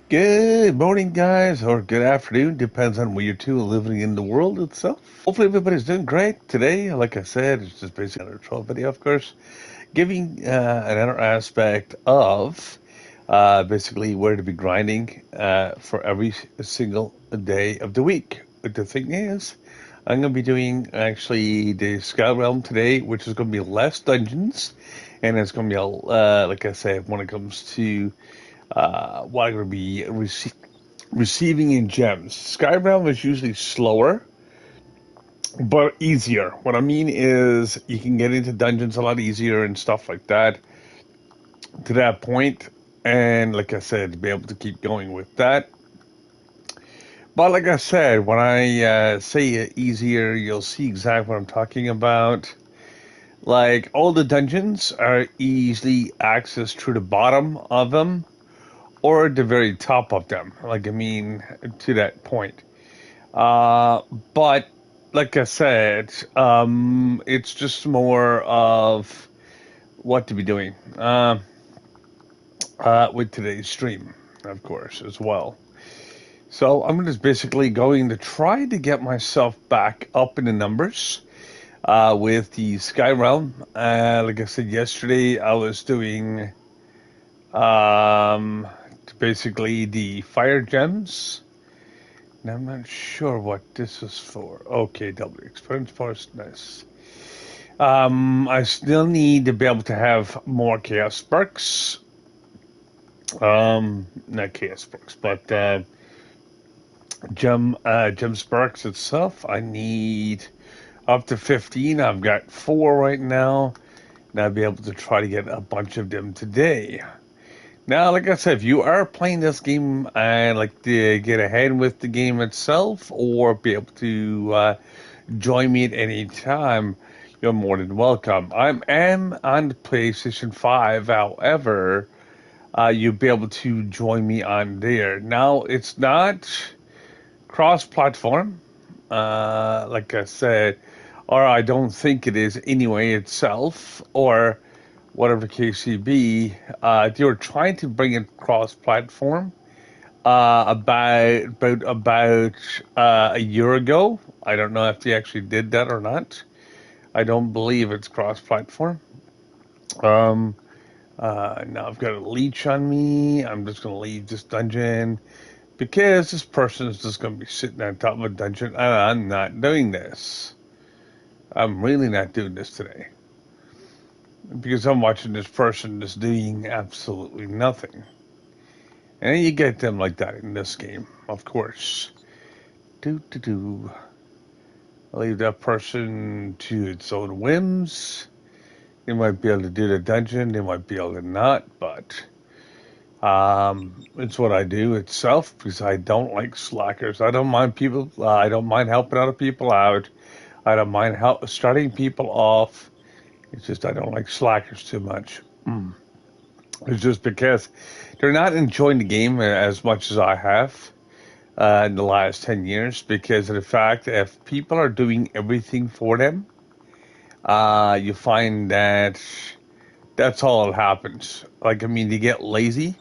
Good morning, guys, or good afternoon, depends on where you're two living in the world itself. Hopefully, everybody's doing great today. Like I said, it's just basically another Trove video, of course, giving another aspect of basically where to be grinding for every single day of the week. But the thing is, I'm going to be doing actually the Sky Realm today, which is going to be less dungeons, and it's going to be, like I said, when it comes to what I'm going to be receiving in gems. Skybound is usually slower, but easier. What I mean is you can get into dungeons a lot easier and stuff like that to that point. And like I said, to be able to keep going with that. But like I said, when I say easier, you'll see exactly what I'm talking about. Like all the dungeons are easily accessed through the bottom of them or the very top of them. Like I mean, to that point. Uh, but like I said, it's just more of what to be doing with today's stream, of course, as well. So I'm just basically going to try to get myself back up in the numbers with the Sky Realm. Like I said yesterday, I was doing um, basically the fire gems. Now, I'm not sure what this is for. Okay, W experience force, nice. I still need to be able to have more chaos sparks. Not chaos sparks, but gem sparks itself. I need up to 15. I've got 4 right now, and I'll be able to try to get a bunch of them today. Now, like I said, if you are playing this game and like to get ahead with the game itself, or be able to join me at any time, you're more than welcome. I am on the PlayStation 5, however, you'll be able to join me on there. Now, it's not cross-platform, like I said, or I don't think it is anyway itself, or whatever case may be. They were trying to bring it cross-platform about a year ago. I don't know if they actually did that or not. I don't believe it's cross-platform. Um, Now I've got a leech on me. I'm just going to leave this dungeon because this person is just going to be sitting on top of a dungeon, and I'm not doing this. I'm really not doing this today because I'm watching this person just doing absolutely nothing. And you get them like that in this game, of course. Do do do. I'll leave that person to its own whims. They might be able to do the dungeon, they might be able to not, but it's what I do itself because I don't like slackers. I don't mind people. I don't mind helping other people out. I don't mind starting people off. It's just I don't like slackers too much. It's just because they're not enjoying the game as much as I have in the last 10 years because of the fact that if people are doing everything for them, you find that that's all that happens. Like, I mean, they get lazy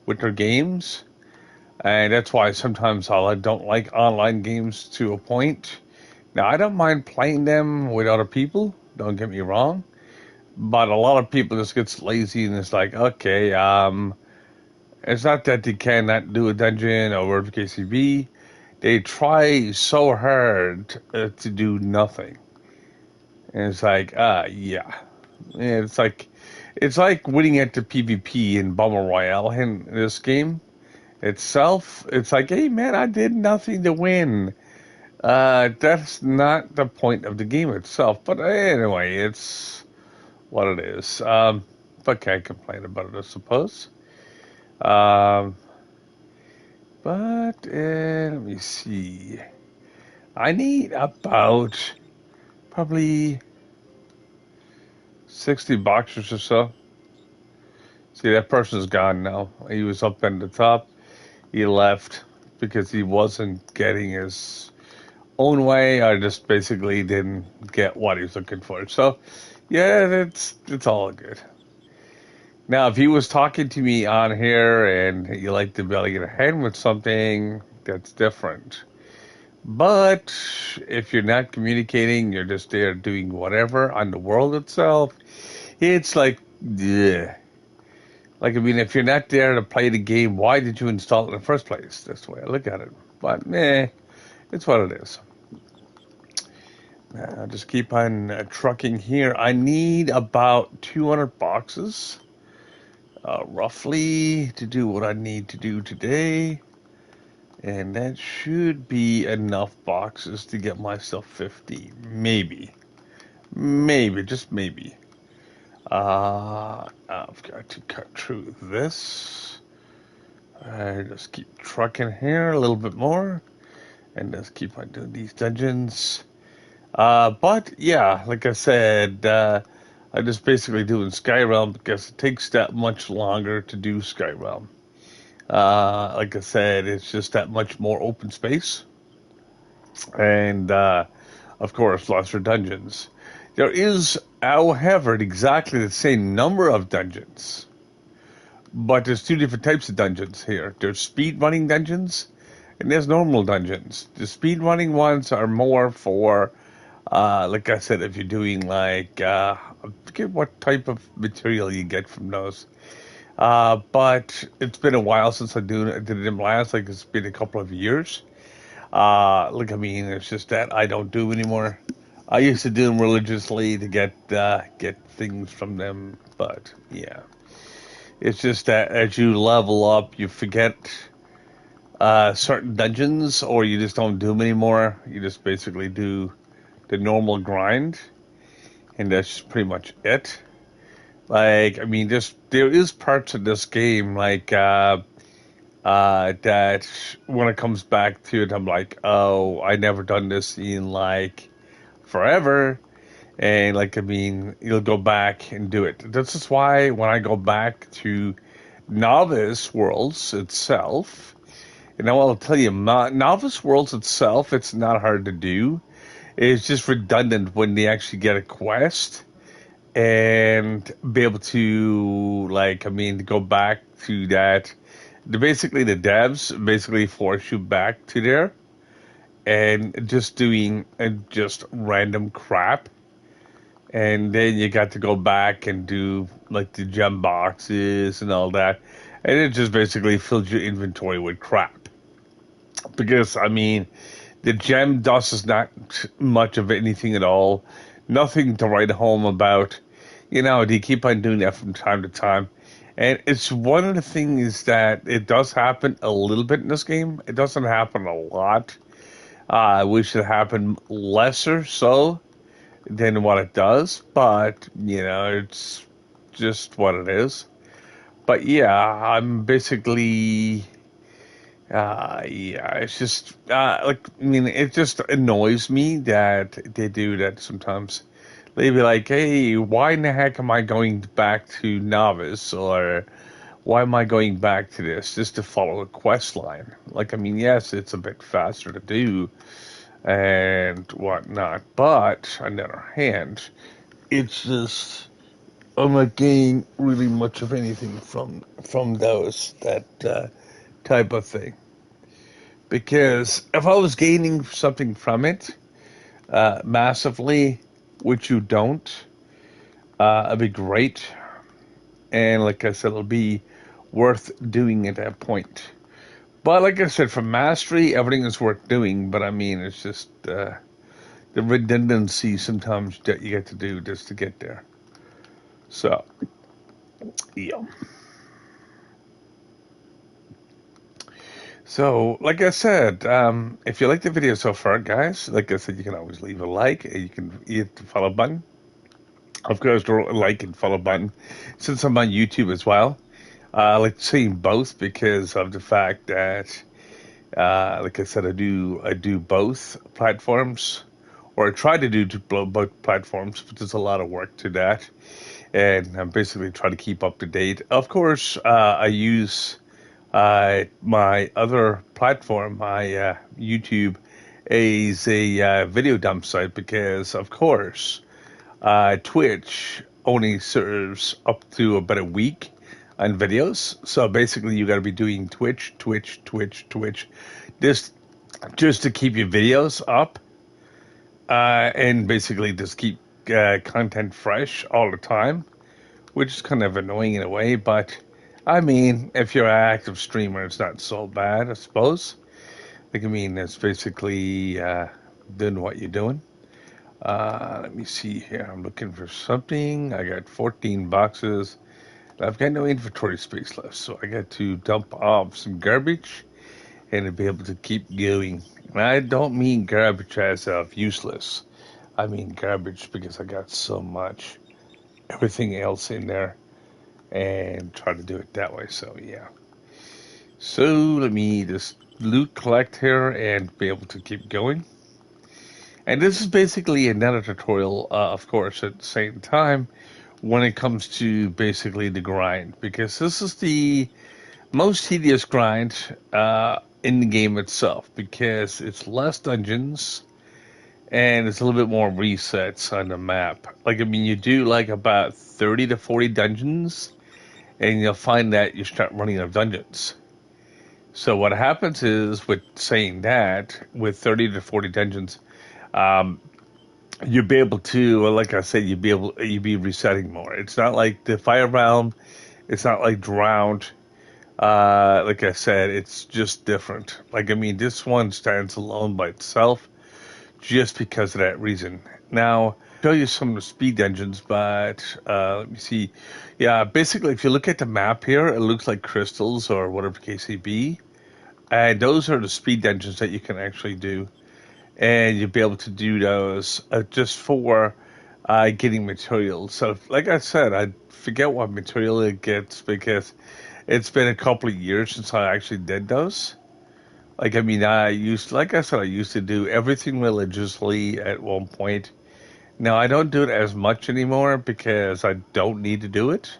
with their games, and that's why sometimes I don't like online games to a point. Now, I don't mind playing them with other people, don't get me wrong, but a lot of people just gets lazy and it's like, okay, it's not that they cannot do a dungeon or whatever the case may be. They try so hard to do nothing. And it's like, yeah. Yeah, it's like winning at the PvP in Battle Royale in this game itself. It's like, hey man, I did nothing to win. That's not the point of the game itself. But anyway, it's what it is. But can't complain about it, I suppose. Um, but let me see. I need about probably 60 boxers or so. See, that person's gone now. He was up in the top. He left because he wasn't getting his own way, or just basically didn't get what he was looking for. So, yeah, it's all good. Now, if he was talking to me on here and you like to be able to get a hand with something, that's different. But if you're not communicating, you're just there doing whatever on the world itself, it's like, yeah. Like, I mean, if you're not there to play the game, why did you install it in the first place? That's the way I look at it. But, it's what it is. I'll just keep on trucking here. I need about 200 boxes, roughly, to do what I need to do today. And that should be enough boxes to get myself 50. Maybe. Maybe, just maybe. I've got to cut through this. I just keep trucking here a little bit more. And just keep on doing these dungeons. But yeah, like I said, I just basically doing Skyrealm because it takes that much longer to do Skyrealm. Like I said, it's just that much more open space. And, of course, lesser dungeons. There is, however, exactly the same number of dungeons. But there's two different types of dungeons here. There's speedrunning dungeons, and there's normal dungeons. The speedrunning ones are more for, like I said, if you're doing like, I forget what type of material you get from those. But it's been a while since I did them last. Like it's been a couple of years. Like I mean, it's just that I don't do anymore. I used to do them religiously to get things from them, but yeah, it's just that as you level up, you forget certain dungeons, or you just don't do them anymore. You just basically do the normal grind, and that's pretty much it. Like I mean, there is parts of this game like that when it comes back to it, I'm like, oh, I never done this in like forever. And like, I mean, you'll go back and do it. This is why when I go back to Novice Worlds itself, and I'll tell you, Novice Worlds itself, it's not hard to do. It's just redundant when they actually get a quest and be able to, like, I mean, to go back to that. Basically, the devs basically force you back to there and just doing just random crap. And then you got to go back and do like the gem boxes and all that. And it just basically fills your inventory with crap. Because, I mean, the gem dust is not much of anything at all. Nothing to write home about. You know, they keep on doing that from time to time. And it's one of the things that it does happen a little bit in this game. It doesn't happen a lot. I wish it happened lesser so than what it does. But, you know, it's just what it is. But yeah, I'm basically... yeah, it's just, like, I mean, it just annoys me that they do that sometimes. They'd be like, hey, why in the heck am I going back to Novice? Or why am I going back to this just to follow a quest line? Like, I mean, yes, it's a bit faster to do and whatnot, but on the other hand, it's just, I'm not getting really much of anything from those, that type of thing. Because if I was gaining something from it massively, which you don't, it'd be great. And like I said, it'll be worth doing at that point. But like I said, for mastery, everything is worth doing. But I mean, it's just the redundancy sometimes that you get to do just to get there. So, yeah. So, like I said, if you like the video so far, guys, like I said, you can always leave a like. You can hit the follow button. Of course, the like and follow button. Since I'm on YouTube as well, I like seeing both because of the fact that, like I said, I do both platforms, or I try to do both platforms, but there's a lot of work to that, and I'm basically trying to keep up to date. Of course, I use my other platform, my YouTube, is a video dump site because, of course, Twitch only serves up to about a week, on videos. So basically, you got to be doing Twitch, Twitch, Twitch, Twitch, just to keep your videos up, and basically just keep content fresh all the time, which is kind of annoying in a way. But I mean, if you're an active streamer, it's not so bad, I suppose. Like, I mean, it's basically doing what you're doing. Let me see here. I'm looking for something. I got 14 boxes. I've got no inventory space left, so I got to dump off some garbage and to be able to keep going. And I don't mean garbage as of useless. I mean garbage because I got so much everything else in there and try to do it that way. So yeah. So let me just loot collect here and be able to keep going. And this is basically another tutorial, of course, at the same time when it comes to basically the grind, because this is the most tedious grind in the game itself, because it's less dungeons and it's a little bit more resets on the map. Like, I mean, you do like about 30 to 40 dungeons, and you'll find that you start running out of dungeons. So what happens is, with saying that, with 30 to 40 dungeons, you'll be able to, well, like I said, you'll be resetting more. It's not like the Fire Realm. It's not like Drowned. Like I said, it's just different. Like, I mean, this one stands alone by itself just because of that reason. Now, I'll show you some of the speed engines, but let me see. Yeah, basically, if you look at the map here, it looks like crystals or whatever the case may be. And those are the speed engines that you can actually do. And you'll be able to do those just for getting materials. So, like I said, I forget what material it gets because it's been a couple of years since I actually did those. Like, I mean, like I said, I used to do everything religiously at one point. Now, I don't do it as much anymore because I don't need to do it.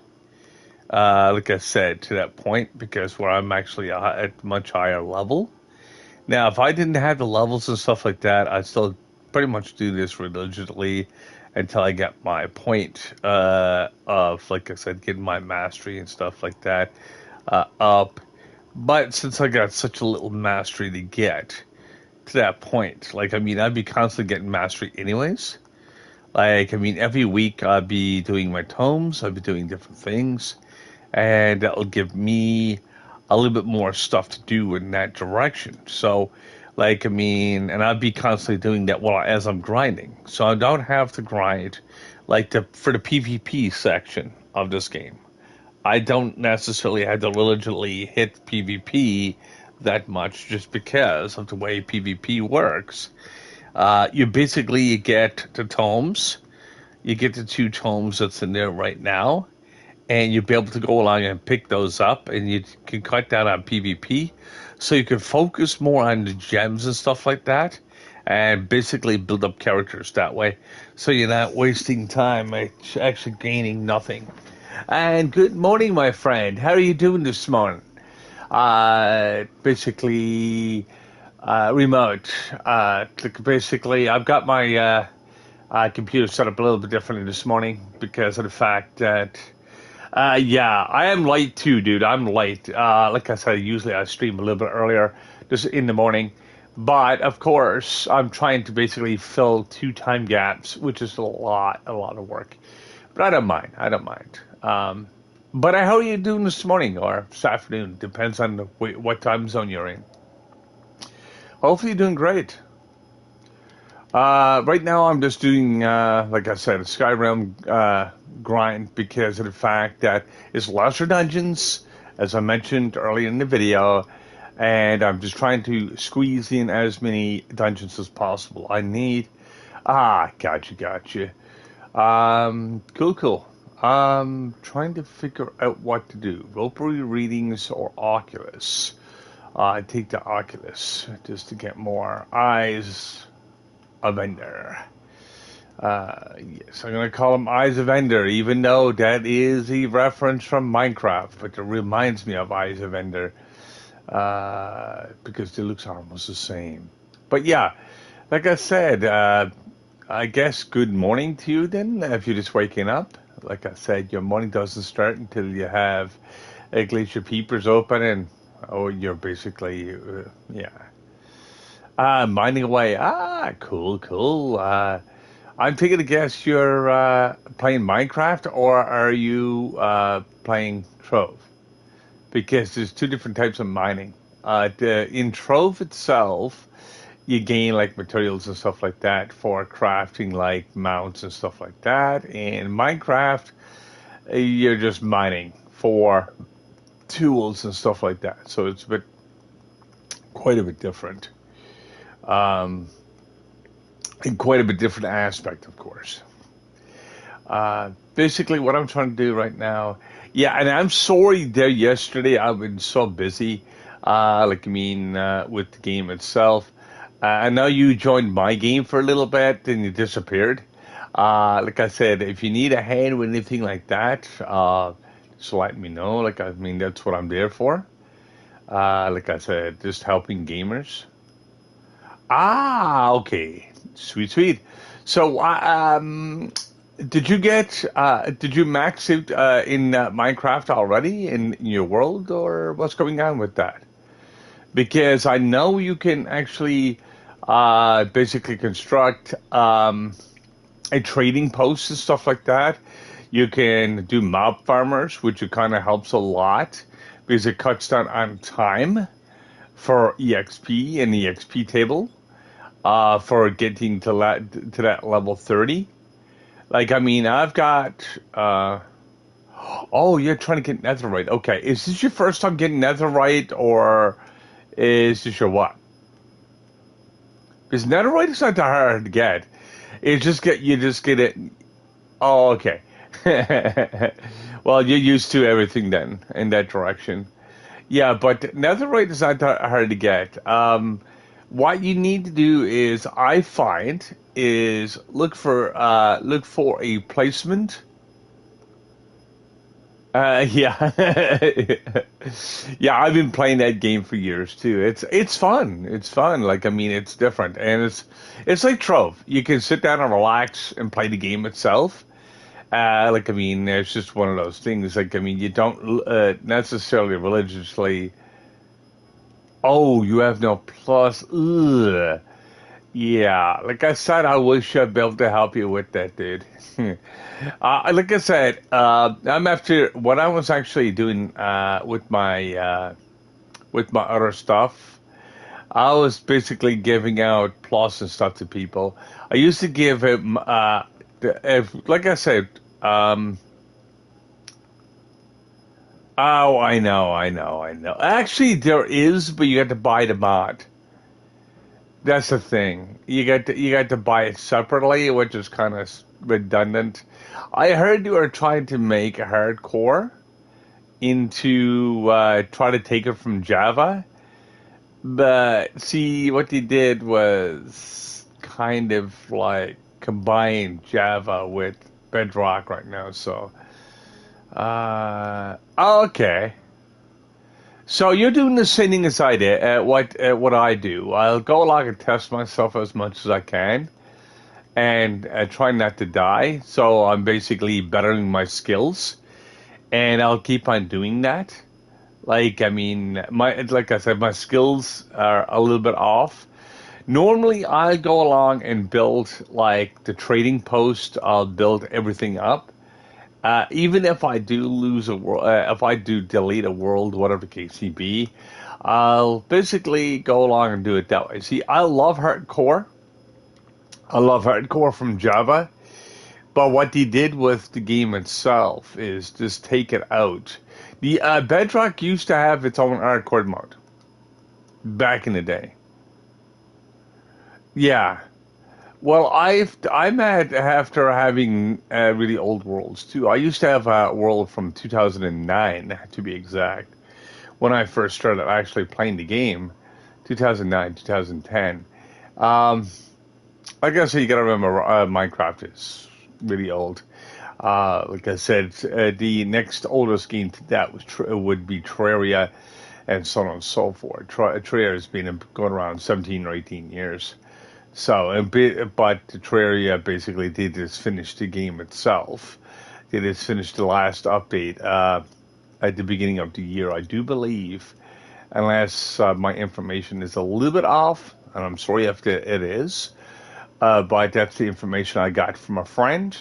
Like I said, to that point, because where I'm actually at much higher level. Now, if I didn't have the levels and stuff like that, I'd still pretty much do this religiously until I get my point of, like I said, getting my mastery and stuff like that up. But since I got such a little mastery to get to that point, like, I mean, I'd be constantly getting mastery anyways. Like, I mean, every week I'd be doing my tomes, I'd be doing different things, and that'll give me a little bit more stuff to do in that direction. So, like, I mean, and I'd be constantly doing that as I'm grinding. So I don't have to grind, like, for the PvP section of this game. I don't necessarily have to religiously hit PvP that much just because of the way PvP works. You basically get the tomes. You get the 2 tomes that's in there right now. And you'll be able to go along and pick those up, and you can cut down on PvP. So you can focus more on the gems and stuff like that, and basically build up characters that way. So you're not wasting time, actually gaining nothing. And good morning, my friend. How are you doing this morning? Basically, remote. Basically, I've got my computer set up a little bit differently this morning because of the fact that yeah, I am late too, dude. I'm late. Like I said, usually I stream a little bit earlier, just in the morning. But of course, I'm trying to basically fill 2 time gaps, which is a lot of work. But I don't mind. I don't mind. But how are you doing this morning or this afternoon? Depends on what time zone you're in. Hopefully, you're doing great. Right now, I'm just doing, like I said, a Skyrim grind because of the fact that it's lesser dungeons, as I mentioned earlier in the video, and I'm just trying to squeeze in as many dungeons as possible. I need... gotcha. Cool. Trying to figure out what to do. Ropery readings or Oculus. I take the Oculus just to get more eyes of Ender. Yes, I'm going to call him Eyes of Ender, even though that is a reference from Minecraft, but it reminds me of Eyes of Ender, because they look almost the same. But yeah, like I said, I guess good morning to you then, if you're just waking up. like I said, your money doesn't start until you have at least your peepers open, and oh, you're basically yeah. Mining away. Cool, cool. I'm taking a guess you're playing Minecraft, or are you playing Trove? Because there's two different types of mining. In Trove itself, you gain like materials and stuff like that for crafting like mounts and stuff like that. In Minecraft, you're just mining for tools and stuff like that. So it's quite a bit different. Um, and quite a bit different aspect, of course. Basically, what I'm trying to do right now, yeah, and I'm sorry there yesterday. I've been so busy, with the game itself. I know you joined my game for a little bit and you disappeared. Like I said, if you need a hand with anything like that, just let me know. That's what I'm there for. Like I said, just helping gamers. Okay. Sweet, sweet. So, did you max it in Minecraft already in your world, or what's going on with that? Because I know you can actually basically construct a trading post and stuff like that. You can do mob farmers, which kind of helps a lot because it cuts down on time for EXP and EXP table for getting to that level 30. I've got. Oh, you're trying to get netherite. Okay, is this your first time getting netherite, or is this your what? Because netherite is not that hard to get. You just get it. Oh, okay. Well, you're used to everything then in that direction. Yeah, but netherite is not that hard to get. What you need to do is, I find, is look for a placement. Yeah, yeah. I've been playing that game for years too. It's fun. It's fun. It's different, and it's like Trove. You can sit down and relax and play the game itself. It's just one of those things. You don't necessarily religiously. Oh, you have no plus. Ugh. Yeah, like I said, I wish I'd be able to help you with that, dude. Like I said, I'm after what I was actually doing with my other stuff. I was basically giving out plus and stuff to people. I used to give him, if like I said, oh, I know. Actually, there is, but you have to buy the mod. That's the thing. You got to buy it separately, which is kind of redundant. I heard you are trying to make hardcore into try to take it from Java, but see what they did was kind of like combine Java with Bedrock right now. So, okay. So you're doing the same thing as I did. What I do, I'll go along and test myself as much as I can, and try not to die. So I'm basically bettering my skills, and I'll keep on doing that. Like I said, my skills are a little bit off. Normally, I go along and build like the trading post. I'll build everything up. Even if I do lose a world, if I do delete a world, whatever the case may be, I'll basically go along and do it that way. See, I love hardcore. I love hardcore from Java, but what they did with the game itself is just take it out. The Bedrock used to have its own hardcore mode back in the day. Yeah. Well, I'm at after having really old worlds too. I used to have a world from 2009 to be exact when I first started actually playing the game, 2009, 2010. Um, I guess you got to remember Minecraft is really old. Like I said, the next oldest game to that would be Terraria, and so on and so forth. Terraria has been going around 17 or 18 years. So, but Terraria basically did just finish the game itself. They just finished the last update at the beginning of the year, I do believe, unless my information is a little bit off, and I'm sorry if it is. But that's the information I got from a friend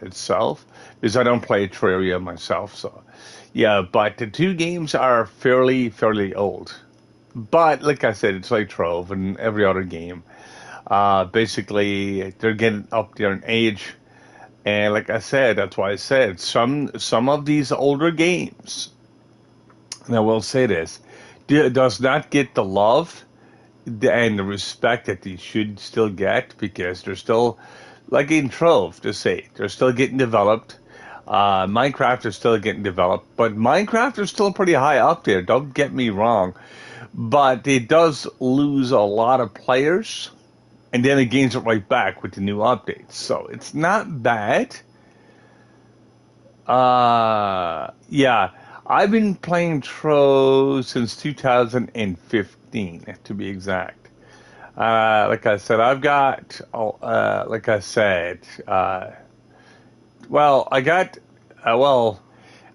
itself, because I don't play Terraria myself. So, yeah, but the two games are fairly old. But like I said, it's like Trove and every other game. Basically, they're getting up there in age, and like I said, that's why I said some of these older games. And I will say this: does not get the love and the respect that they should still get, because they're still, like in Trove, to say, they're still getting developed. Minecraft is still getting developed, but Minecraft is still pretty high up there. Don't get me wrong, but it does lose a lot of players, and then it gains it right back with the new updates. So it's not bad. Yeah, I've been playing Trove since 2015, to be exact. Like I said, I've got, like I said, well, I got, well,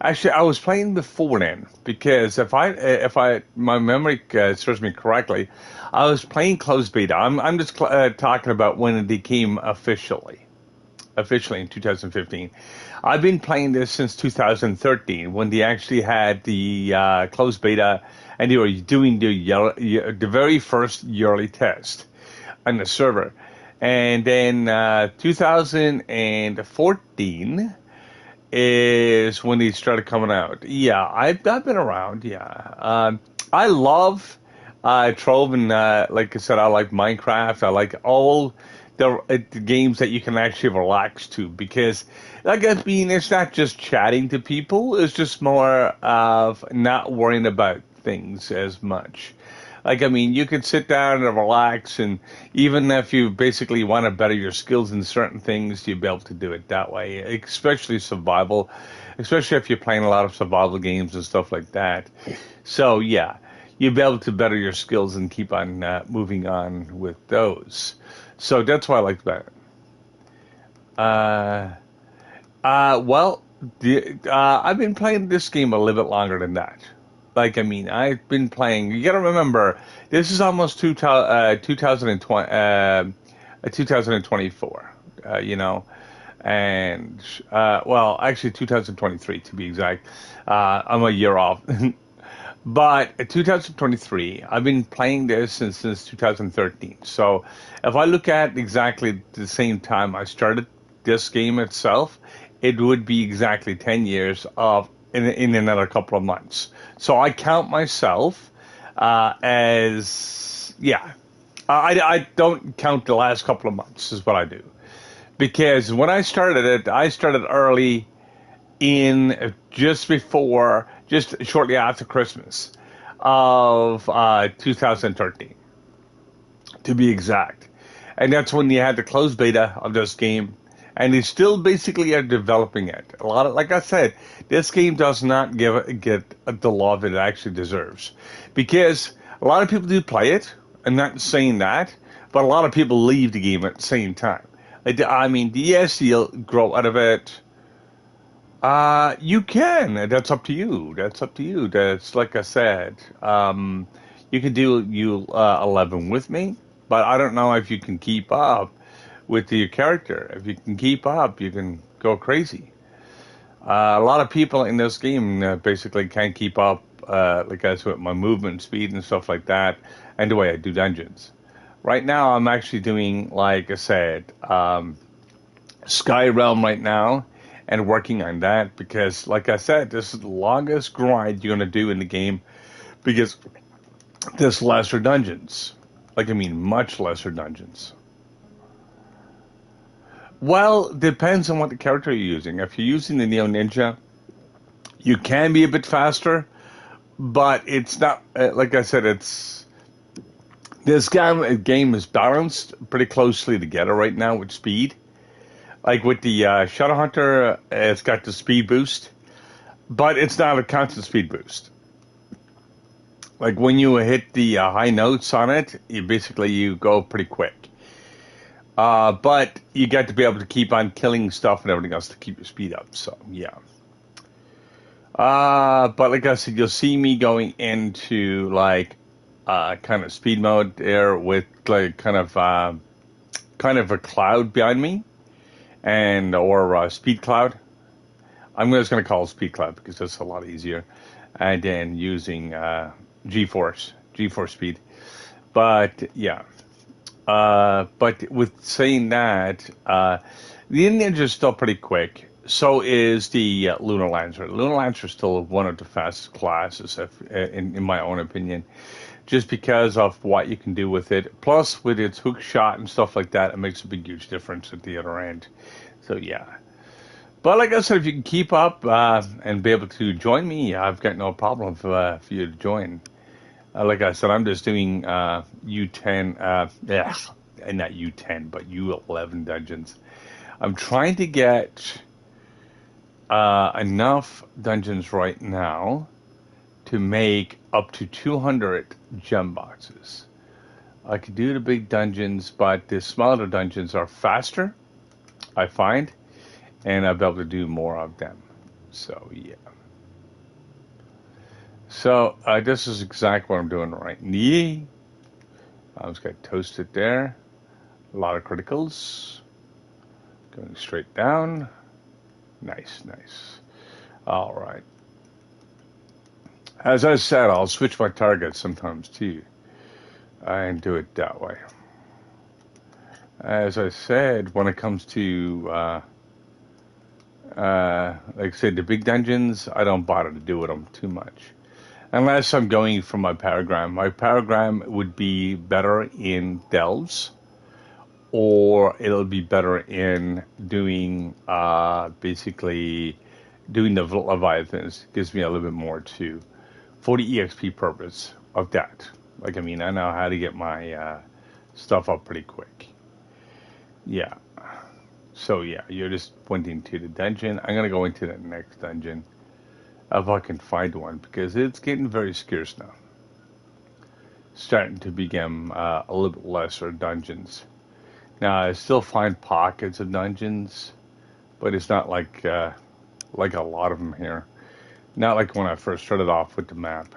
actually, I was playing before then, because if I, my memory serves me correctly, I was playing closed beta. I'm just talking about when it became officially in 2015. I've been playing this since 2013, when they actually had the closed beta, and they were doing the very first yearly test on the server. And then 2014 is when they started coming out. Yeah, I've been around. Yeah, I love Trove, and like I said, I like Minecraft. I like all the games that you can actually relax to, because, like I mean, it's not just chatting to people. It's just more of not worrying about things as much. Like, I mean, you can sit down and relax, and even if you basically want to better your skills in certain things, you'll be able to do it that way, especially survival, especially if you're playing a lot of survival games and stuff like that. So, yeah, you'll be able to better your skills and keep on moving on with those. So that's what I like about it. Well, I've been playing this game a little bit longer than that. Like, I mean, I've been playing. You got to remember, this is almost 2020, 2024. And well, actually, 2023 to be exact. I'm a year off. But 2023, I've been playing this since 2013. So if I look at exactly the same time I started this game itself, it would be exactly 10 years of in another couple of months. So I count myself as, yeah. I don't count the last couple of months is what I do. Because when I started early in just shortly after Christmas of 2013, to be exact. And that's when they had the closed beta of this game, and they still basically are developing it. A lot of, like I said, this game does not get the love it actually deserves, because a lot of people do play it. I'm not saying that, but a lot of people leave the game at the same time. I mean, yes, you'll grow out of it. You can. That's up to you. That's up to you. That's like I said. You can do U11 with me, but I don't know if you can keep up with your character. If you can keep up, you can go crazy. A lot of people in this game basically can't keep up, like I said, with my movement speed and stuff like that, and the way I do dungeons. Right now, I'm actually doing, like I said, Sky Realm right now, and working on that, because, like I said, this is the longest grind you're going to do in the game, because there's lesser dungeons. Like, I mean, much lesser dungeons. Well, depends on what the character you're using. If you're using the Neo Ninja, you can be a bit faster, but it's not, like I said, this game is balanced pretty closely together right now with speed. Like with the Shadowhunter, it's got the speed boost, but it's not a constant speed boost. Like when you hit the high notes on it, you go pretty quick. But you got to be able to keep on killing stuff and everything else to keep your speed up. So yeah. But like I said, you'll see me going into like kind of speed mode there with like kind of a cloud behind me and or speed cloud. I'm just going to call it speed cloud because that's a lot easier. And then using G-force speed. But yeah, but with saying that, the Ninja is still pretty quick. So is the Lunar Lancer. Lunar Lancer is still one of the fastest classes, in my own opinion, just because of what you can do with it. Plus, with its hook shot and stuff like that, it makes a big, huge difference at the other end. So yeah. But like I said, if you can keep up and be able to join me, I've got no problem for you to join. Like I said, I'm just doing U10, not U10, but U11 dungeons. I'm trying to get enough dungeons right now to make up to 200 gem boxes. I could do the big dungeons, but the smaller dungeons are faster, I find, and I'll be able to do more of them. So, yeah. So, this is exactly what I'm doing right now. I just got toasted there. A lot of criticals. Going straight down. Nice, nice. All right. As I said, I'll switch my targets sometimes too and do it that way. As I said, when it comes to, like I said, the big dungeons, I don't bother to do with them too much. Unless I'm going for my paragram. My paragram would be better in delves, or it'll be better in doing basically doing the Leviathans. Gives me a little bit more too. For the EXP purpose of that. Like, I mean, I know how to get my stuff up pretty quick. Yeah. So, yeah, you're just went into the dungeon. I'm going to go into the next dungeon if I can find one because it's getting very scarce now. Starting to become a little bit lesser dungeons. Now, I still find pockets of dungeons, but it's not like a lot of them here. Not like when I first started off with the map.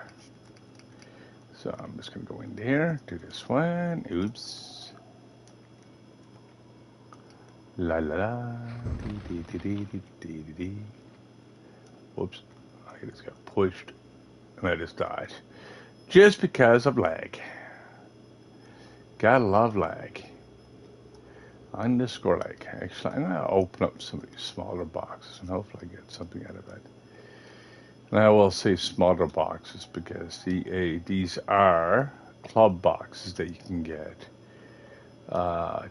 So I'm just going to go in there, do this one. Oops. La la la. Dee, dee, dee, dee, dee, dee, dee. Whoops. I just got pushed and I just died. Just because of lag. Gotta love lag. Underscore lag. Actually, I'm going to open up some of these smaller boxes and hopefully I get something out of it. And I will say smaller boxes because these are club boxes that you can get.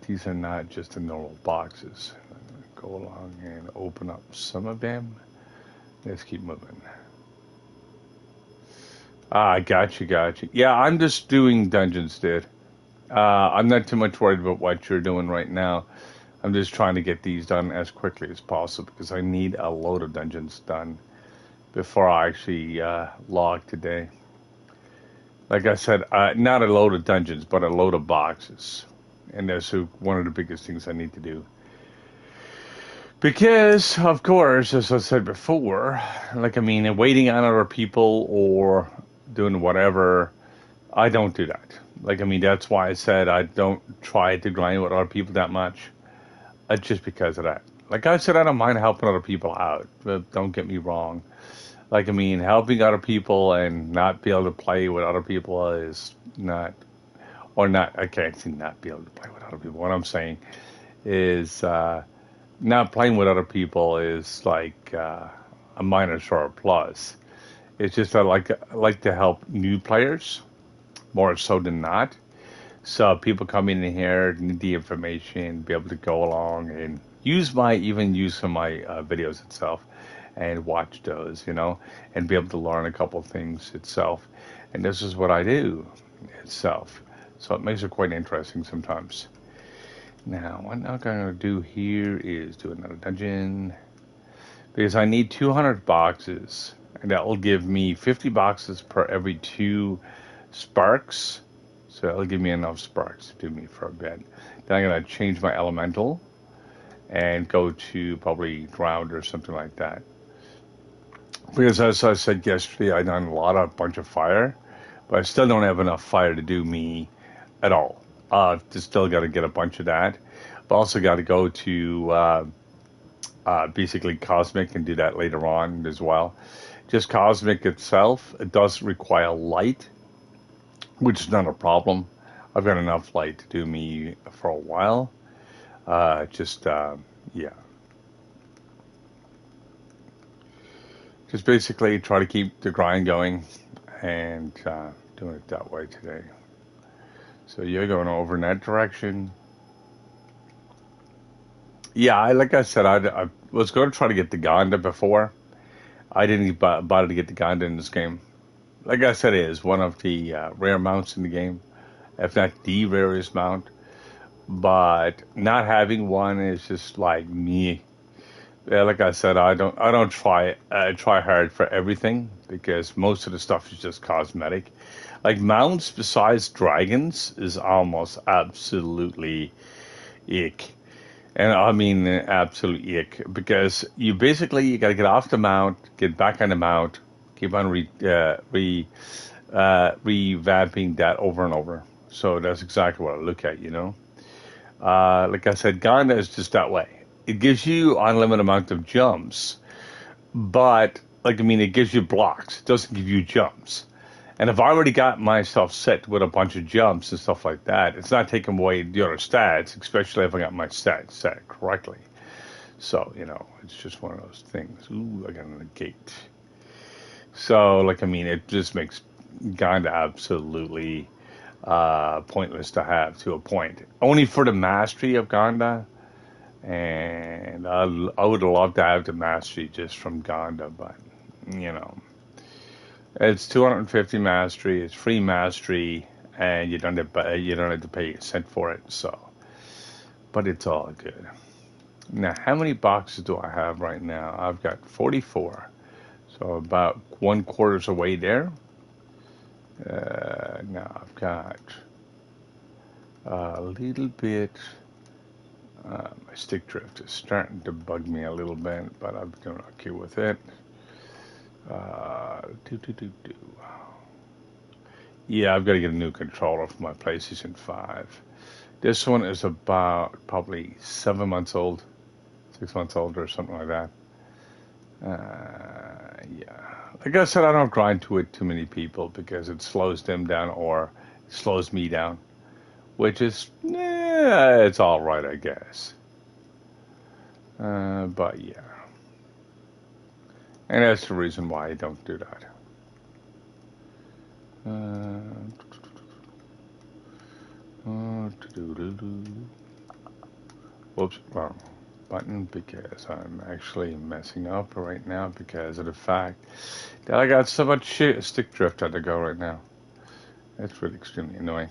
These are not just the normal boxes. I'm going to go along and open up some of them. Let's keep moving. Gotcha. Yeah, I'm just doing dungeons, dude. I'm not too much worried about what you're doing right now. I'm just trying to get these done as quickly as possible because I need a load of dungeons done before I actually log today. Like I said, not a load of dungeons, but a load of boxes. And that's one of the biggest things I need to do. Because, of course, as I said before, like, I mean, waiting on other people or doing whatever, I don't do that. Like, I mean, that's why I said I don't try to grind with other people that much. Just because of that. Like I said, I don't mind helping other people out. But don't get me wrong. Like, I mean, helping other people and not be able to play with other people is not, or not, I can't say not be able to play with other people. What I'm saying is not playing with other people is like a minus or a plus. It's just I like to help new players more so than not. So people come in here, need the information, be able to go along and even use some of my videos itself and watch those, and be able to learn a couple things itself. And this is what I do itself. So it makes it quite interesting sometimes. Now, what I'm going to do here is do another dungeon because I need 200 boxes, and that will give me 50 boxes per every 2 sparks. So it'll give me enough sparks to do me for a bit. Then I'm going to change my elemental and go to probably ground or something like that. Because as I said yesterday, I done a bunch of fire, but I still don't have enough fire to do me at all. Just still got to get a bunch of that. But also got to go to basically Cosmic and do that later on as well. Just Cosmic itself, it does require light, which is not a problem. I've got enough light to do me for a while. Yeah. Just basically try to keep the grind going and doing it that way today. So you're going over in that direction. Yeah, like I said, I was going to try to get the Gonda before. I didn't bother to get the Gonda in this game. Like I said, it is one of the rare mounts in the game, if not the rarest mount. But not having one is just like me. Yeah, like I said, I don't try hard for everything because most of the stuff is just cosmetic. Like mounts besides dragons is almost absolutely ick. And I mean absolute ick because you got to get off the mount, get back on the mount, keep on revamping that over and over. So that's exactly what I look at, you know. Like I said, Ghana is just that way. It gives you unlimited amount of jumps, but like I mean, it gives you blocks. It doesn't give you jumps. And if I already got myself set with a bunch of jumps and stuff like that, it's not taking away the other stats, especially if I got my stats set correctly. So, you know, it's just one of those things. Ooh, I got a gate. So, like, I mean, it just makes Ganda absolutely pointless to have to a point. Only for the mastery of Ganda. And I would love to have the mastery just from Ganda, but, you know. It's 250 mastery. It's free mastery, and you don't have to pay a cent for it. So, but it's all good. Now, how many boxes do I have right now? I've got 44, so about 1/4 away there. Now I've got a little bit. My stick drift is starting to bug me a little bit, but I'm doing okay with it. Do do do do. Yeah, I've got to get a new controller for my PlayStation 5. This one is about probably 7 months old, 6 months old, or something like that. Yeah. Like I said, I don't grind to it too many people because it slows them down or it slows me down, which is, it's all right, I guess. But yeah. And that's the reason why I don't do that. Whoops, wrong button because I'm actually messing up right now because of the fact that I got so much stick drift on the go right now. That's really extremely annoying.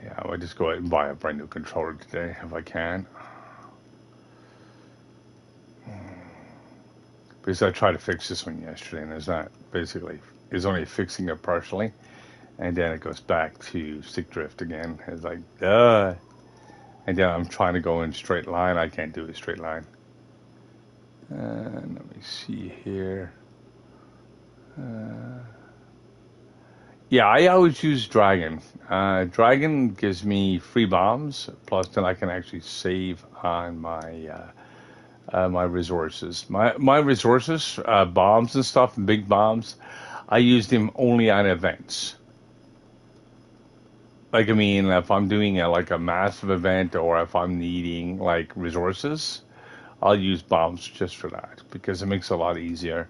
Yeah, I would just go ahead and buy a brand new controller today if I can. Because I tried to fix this one yesterday and it's not basically, it's only fixing it partially. And then it goes back to stick drift again. It's like, duh. And then I'm trying to go in straight line. I can't do a straight line. Let me see here. Yeah, I always use Dragon. Dragon gives me free bombs, plus then I can actually save on my resources. My resources, bombs and stuff, big bombs, I use them only on events. Like I mean, if I'm doing like a massive event or if I'm needing like resources, I'll use bombs just for that because it makes it a lot easier.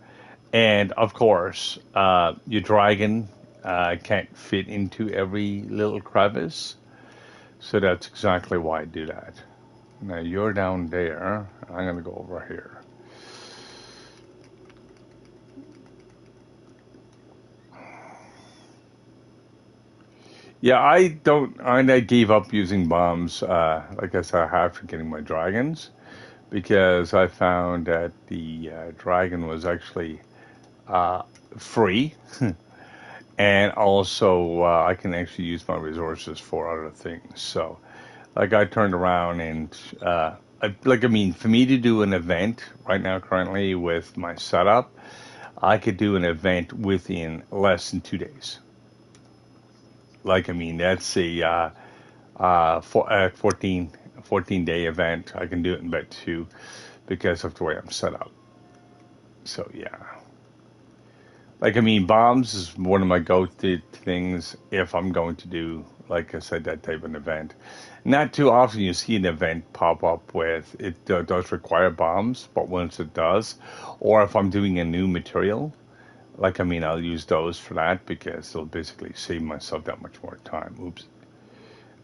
And of course, your dragon can't fit into every little crevice, so that's exactly why I do that. Now you're down there. I'm gonna go over here. Yeah, I don't. I gave up using bombs. Like I said, after getting my dragons, because I found that the dragon was actually uh, free, and also I can actually use my resources for other things. So, like I turned around and I mean, for me to do an event right now, currently with my setup, I could do an event within less than 2 days. Like, I mean, that's a 14 day event. I can do it in about two because of the way I'm set up. So yeah, like I mean, bombs is one of my go-to things if I'm going to do, like I said, that type of event. Not too often you see an event pop up with it does require bombs, but once it does, or if I'm doing a new material, like I mean, I'll use those for that because it'll basically save myself that much more time. Oops,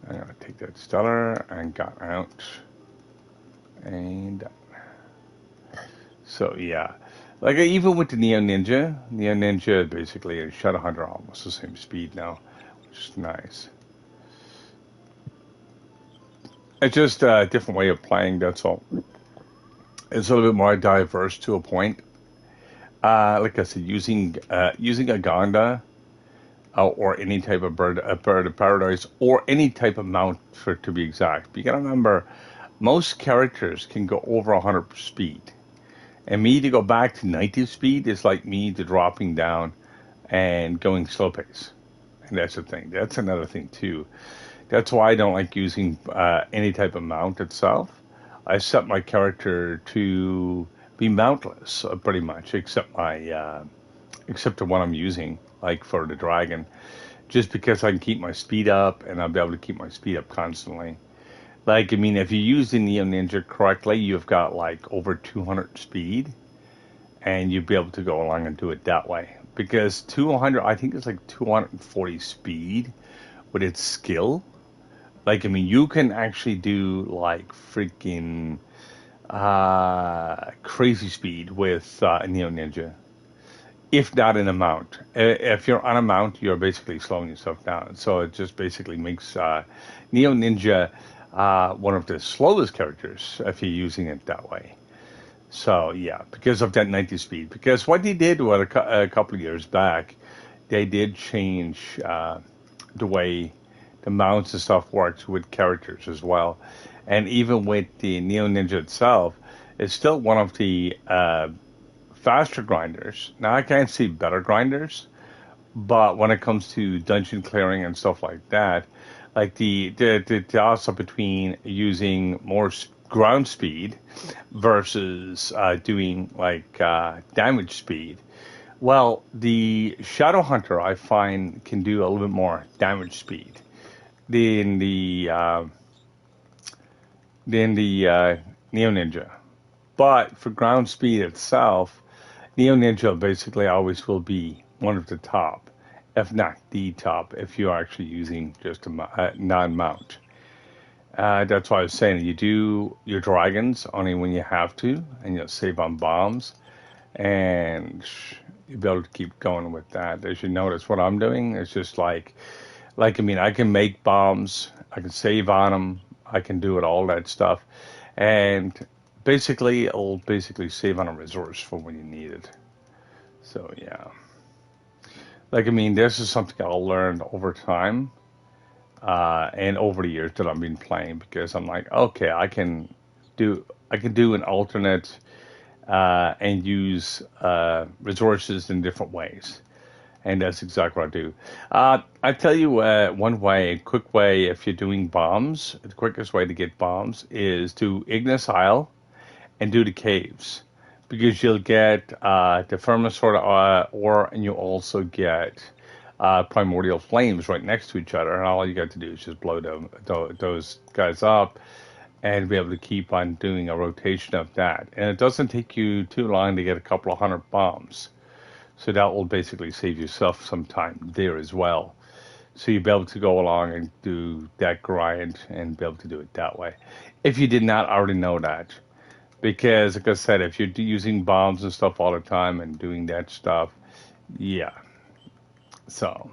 I'm gonna take that stellar and got out, and so yeah, like even with the Neo Ninja basically and Shadow Hunter are almost the same speed now, which is nice. It's just a different way of playing. That's all. It's a little bit more diverse to a point. Like I said, using a Gonda or any type of bird of paradise, or any type of mount for to be exact. You gotta remember, most characters can go over 100 speed, and me to go back to 90 speed is like me to dropping down and going slow pace. And that's the thing. That's another thing too. That's why I don't like using any type of mount itself. I set my character to be mountless, pretty much, except the one I'm using, like for the dragon, just because I can keep my speed up, and I'll be able to keep my speed up constantly. Like, I mean, if you use the Neo Ninja correctly, you've got like over 200 speed, and you'd be able to go along and do it that way. Because 200, I think it's like 240 speed with its skill. Like, I mean, you can actually do like freaking crazy speed with Neo Ninja, if not in a mount. If you're on a mount, you're basically slowing yourself down. So it just basically makes Neo Ninja one of the slowest characters if you're using it that way. So yeah, because of that 90 speed. Because what they did a couple of years back, they did change the way the mounts and stuff works with characters as well. And even with the Neo Ninja itself, it's still one of the faster grinders. Now I can't see better grinders, but when it comes to dungeon clearing and stuff like that, like the toss up between using more ground speed versus doing like damage speed. Well, the Shadow Hunter I find can do a little bit more damage speed than the Neo Ninja. But for ground speed itself, Neo Ninja basically always will be one of the top, if not the top, if you're actually using just a non-mount. That's why I was saying you do your dragons only when you have to, and you'll save on bombs, and you'll be able to keep going with that. As you notice, what I'm doing is just like I mean, I can make bombs, I can save on them, I can do it all that stuff, and basically it'll basically save on a resource for when you need it. So yeah, like I mean, this is something I learned over time and over the years that I've been playing because I'm like, okay, I can do an alternate and use resources in different ways. And that's exactly what I do. I tell you one way, a quick way, if you're doing bombs, the quickest way to get bombs is to Ignis Isle and do the caves. Because you'll get the Firmus sort of ore, and you also get primordial flames right next to each other. And all you got to do is just blow those guys up and be able to keep on doing a rotation of that. And it doesn't take you too long to get a couple of hundred bombs. So that will basically save yourself some time there as well. So you'll be able to go along and do that grind and be able to do it that way. If you did not already know that. Because, like I said, if you're using bombs and stuff all the time and doing that stuff, yeah. So,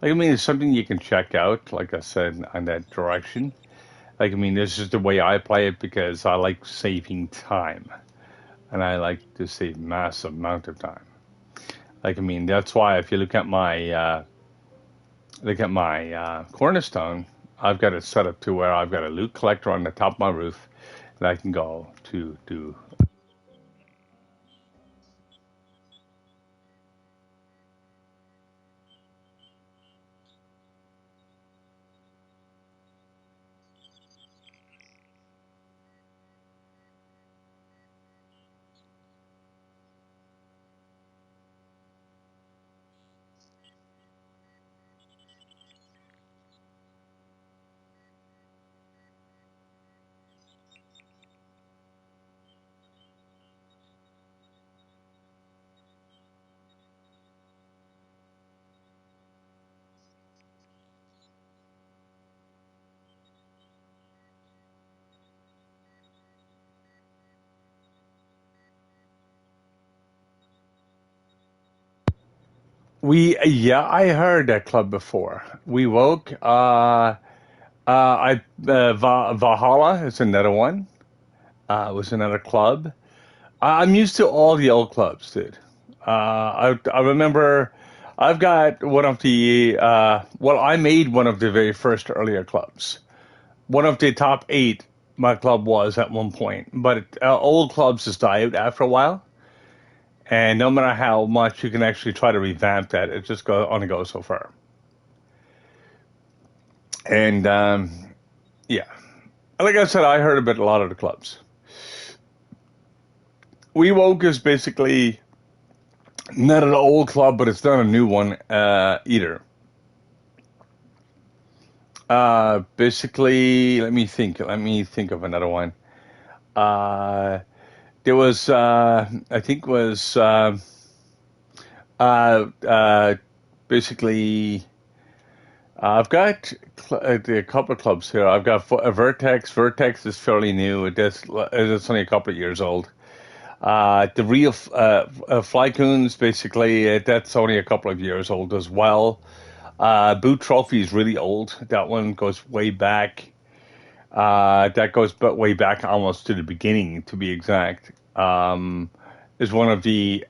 like, I mean, it's something you can check out, like I said, on that direction. Like, I mean, this is the way I play it because I like saving time. And I like to save massive amount of time. Like I mean, that's why if you look at my cornerstone, I've got it set up to where I've got a loot collector on the top of my roof that I can go to do. Yeah, I heard that club before. We woke. Valhalla is another one. Was another club. I'm used to all the old clubs, dude. I remember I've got one of the well, I made one of the very first earlier clubs. One of the top eight my club was at one point, but old clubs just die out after a while. And no matter how much you can actually try to revamp that, it just only goes so far. And yeah, like I said, I heard about a lot of the clubs. We Woke is basically not an old club, but it's not a new one either. Basically, let me think. Let me think of another one. Uh, there was, I think, was uh, uh, basically. I've got a couple of clubs here. I've got a Vertex. Vertex is fairly new. It's only a couple of years old. The real Flycoons, basically, that's only a couple of years old as well. Boot Trophy is really old. That one goes way back. That goes but way back almost to the beginning, to be exact. Is one of the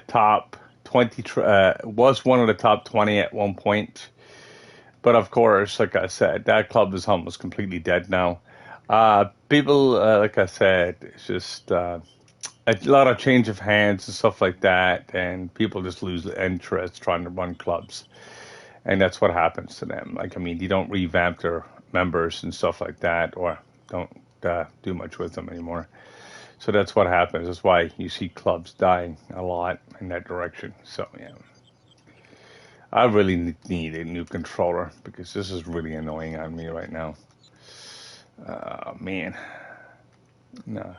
top 20, was one of the top 20 at one point. But of course, like I said, that club is almost completely dead now. People, like I said, it's just a lot of change of hands and stuff like that, and people just lose interest trying to run clubs, and that's what happens to them. Like I mean, you don't revamp their members and stuff like that, or don't do much with them anymore. So that's what happens. That's why you see clubs dying a lot in that direction. So yeah, I really need a new controller because this is really annoying on me right now. Man, no.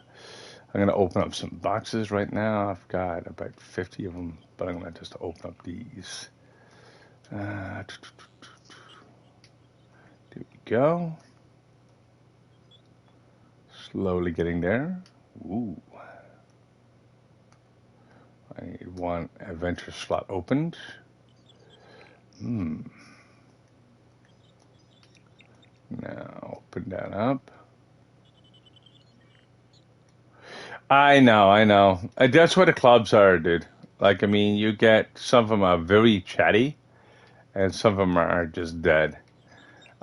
I'm gonna open up some boxes right now. I've got about 50 of them, but I'm gonna just open up these. There we go. Slowly getting there. Ooh, I need one adventure slot opened. Hmm. Now open that up. I know, I know. That's what the clubs are, dude. Like, I mean, you get some of them are very chatty, and some of them are just dead.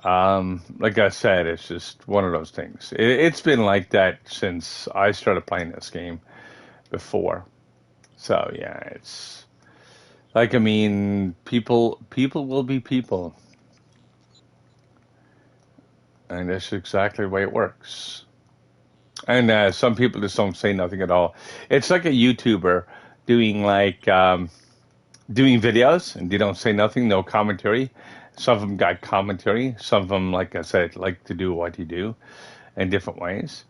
Like I said, it's just one of those things. It's been like that since I started playing this game before. So yeah, it's like I mean, people will be people, and that's exactly the way it works. And some people just don't say nothing at all. It's like a YouTuber doing doing videos, and they don't say nothing, no commentary. Some of them got commentary. Some of them, like I said, like to do what you do in different ways.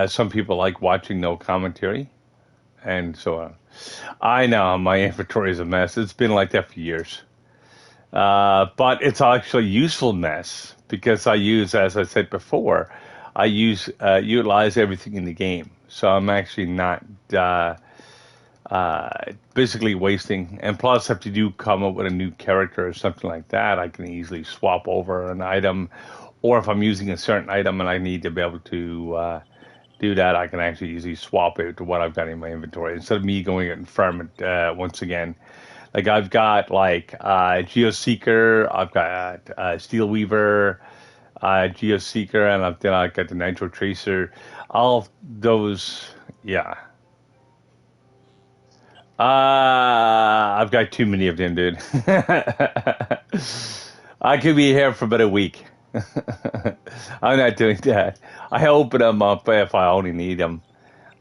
Some people like watching no commentary, and so on. I know my inventory is a mess. It's been like that for years. But it's actually a useful mess because I use, as I said before, I utilize everything in the game. So I'm actually not basically wasting. And plus, if you do come up with a new character or something like that, I can easily swap over an item. Or if I'm using a certain item and I need to be able to do that, I can actually easily swap it to what I've got in my inventory instead of me going out and farm it once again. Like I've got like Geoseeker, I've got Steel Weaver, Geoseeker, and then I got the Nitro Tracer. All those, yeah. I've got too many of them, dude. I could be here for about a week. I'm not doing that. I open them up if I only need them.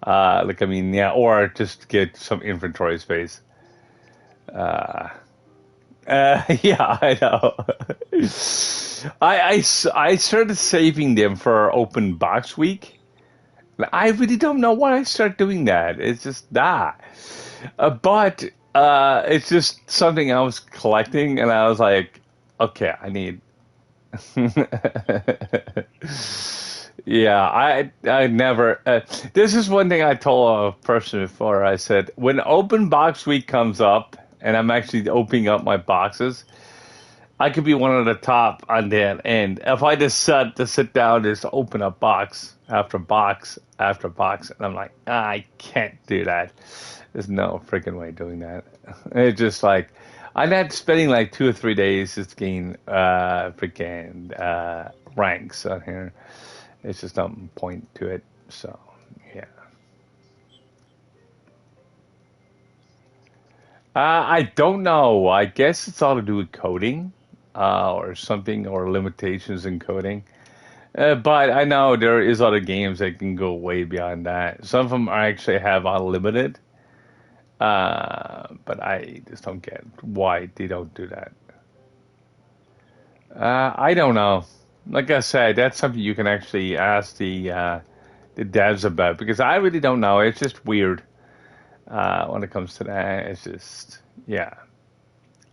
Like I mean, yeah, or just get some inventory space. Uh, yeah, I know. I started saving them for open box week. I really don't know why I started doing that. It's just that. But it's just something I was collecting, and I was like, okay, I need. Yeah, I never. This is one thing I told a person before. I said when open box week comes up, and I'm actually opening up my boxes, I could be one of the top on that end. If I just sit down, just open up box after box after box, and I'm like, I can't do that. There's no freaking way doing that. It's just like I'm not spending like 2 or 3 days just getting freaking ranks on here. It's just no point to it. So yeah, I don't know. I guess it's all to do with coding or something, or limitations in coding. But I know there is other games that can go way beyond that. Some of them actually have unlimited. But I just don't get why they don't do that. I don't know. Like I said, that's something you can actually ask the devs about, because I really don't know. It's just weird when it comes to that. It's just yeah.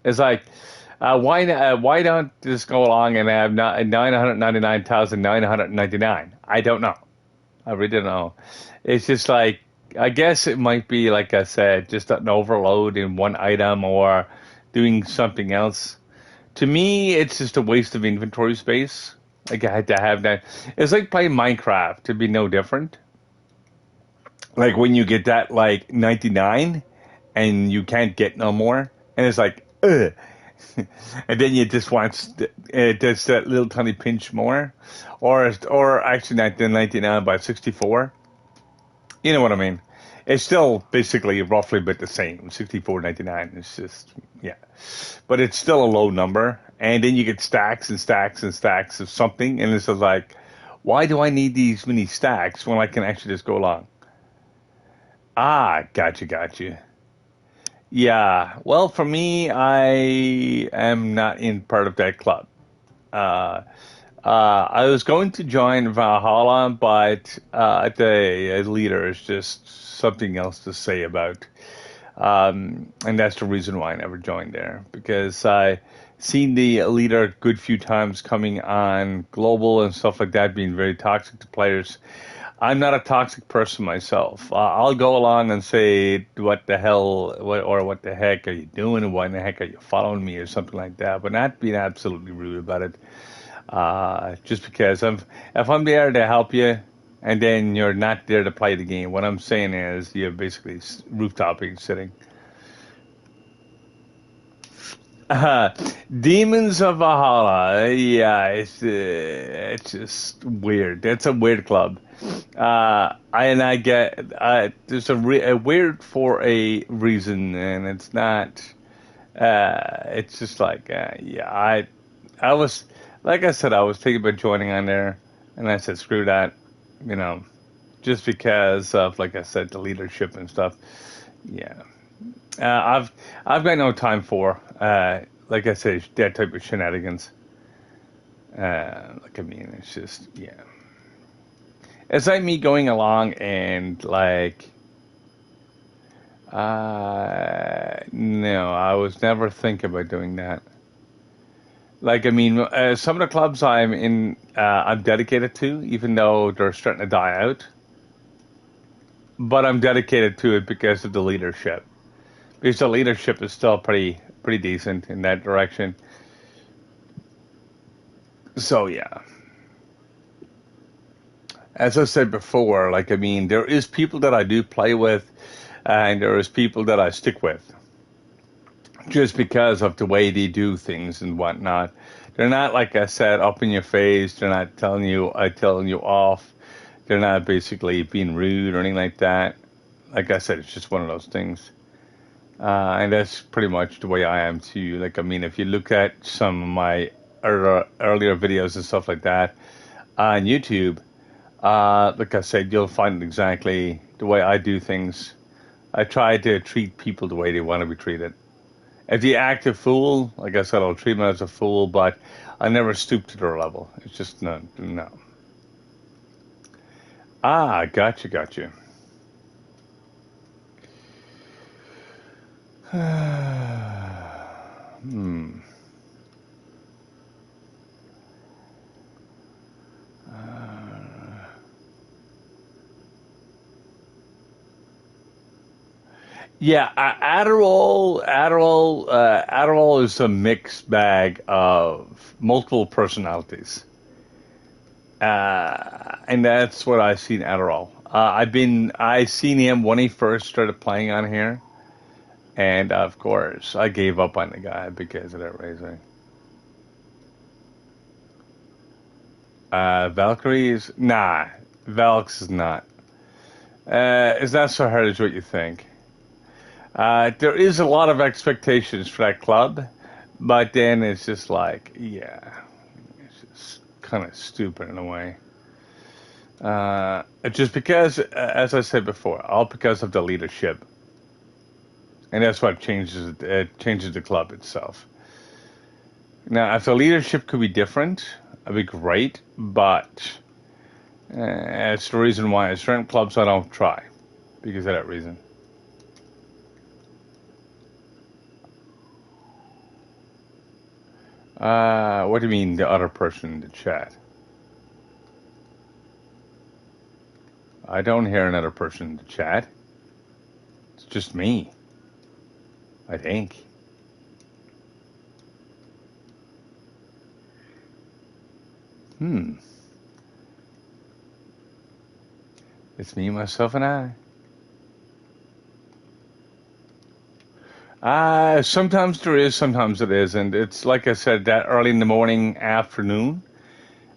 It's like why don't just go along and have 999,999? I don't know. I really don't know. It's just like I guess it might be like I said, just an overload in one item or doing something else. To me, it's just a waste of inventory space. Like I had to have that. It's like playing Minecraft to be no different. Like when you get that like 99 and you can't get no more, and it's like ugh. And then you just want just that little tiny pinch more, or actually not the 99 by 64. You know what I mean? It's still basically roughly but the same. 64.99. It's just yeah, but it's still a low number. And then you get stacks and stacks and stacks of something, and it's just like, why do I need these many stacks when I can actually just go along? Ah, gotcha. Yeah. Well, for me, I am not in part of that club. Uh, I was going to join Valhalla, but the leader is just something else to say about. And that's the reason why I never joined there, because I seen the leader a good few times coming on global and stuff like that, being very toxic to players. I'm not a toxic person myself. I'll go along and say, "What the hell?" Or "What the heck are you doing?" And "Why in the heck are you following me?" or something like that, but not being absolutely rude about it. Just because if I'm there to help you, and then you're not there to play the game, what I'm saying is you're basically rooftopping sitting. Uh, Demons of Valhalla. Yeah, it's just weird. It's a weird club. I get there's a weird for a reason, and it's not. It's just like yeah. I was like I said, I was thinking about joining on there, and I said screw that, you know, just because of like I said the leadership and stuff. Yeah. I've got no time for like I say that type of shenanigans. Like I mean, it's just yeah. It's like me going along and like no, I was never thinking about doing that. Like I mean, some of the clubs I'm dedicated to, even though they're starting to die out. But I'm dedicated to it because of the leadership. Because the leadership is still pretty decent in that direction. So yeah, as I said before, like I mean, there is people that I do play with, and there is people that I stick with. just because of the way they do things and whatnot. They're not, like I said, up in your face. They're not telling you off. They're not basically being rude or anything like that. Like I said, it's just one of those things. And that's pretty much the way I am too. Like, I mean, if you look at some of my earlier videos and stuff like that on YouTube, like I said, you'll find exactly the way I do things. I try to treat people the way they want to be treated. If you act a fool, like I said, I'll treat them as a fool, but I never stoop to their level. It's just no, no. Ah, gotcha, gotcha. Hmm. Yeah, Adderall is a mixed bag of multiple personalities, and that's what I see in Adderall. I seen him when he first started playing on here, and of course I gave up on the guy because of that reason. Valkyries, nah, Valks is not. It's not so hard as what you think. There is a lot of expectations for that club, but then it's just like, yeah, it's just kind of stupid in a way. Just because, as I said before, all because of the leadership, and that's what changes it changes the club itself. Now, if the leadership could be different, that'd be great, but it's the reason why at certain clubs I don't try because of that reason. What do you mean, the other person in the chat? I don't hear another person in the chat. It's just me, I think. Hmm. It's me, myself, and I. Sometimes there is, sometimes it isn't. It's like I said, that early in the morning, afternoon,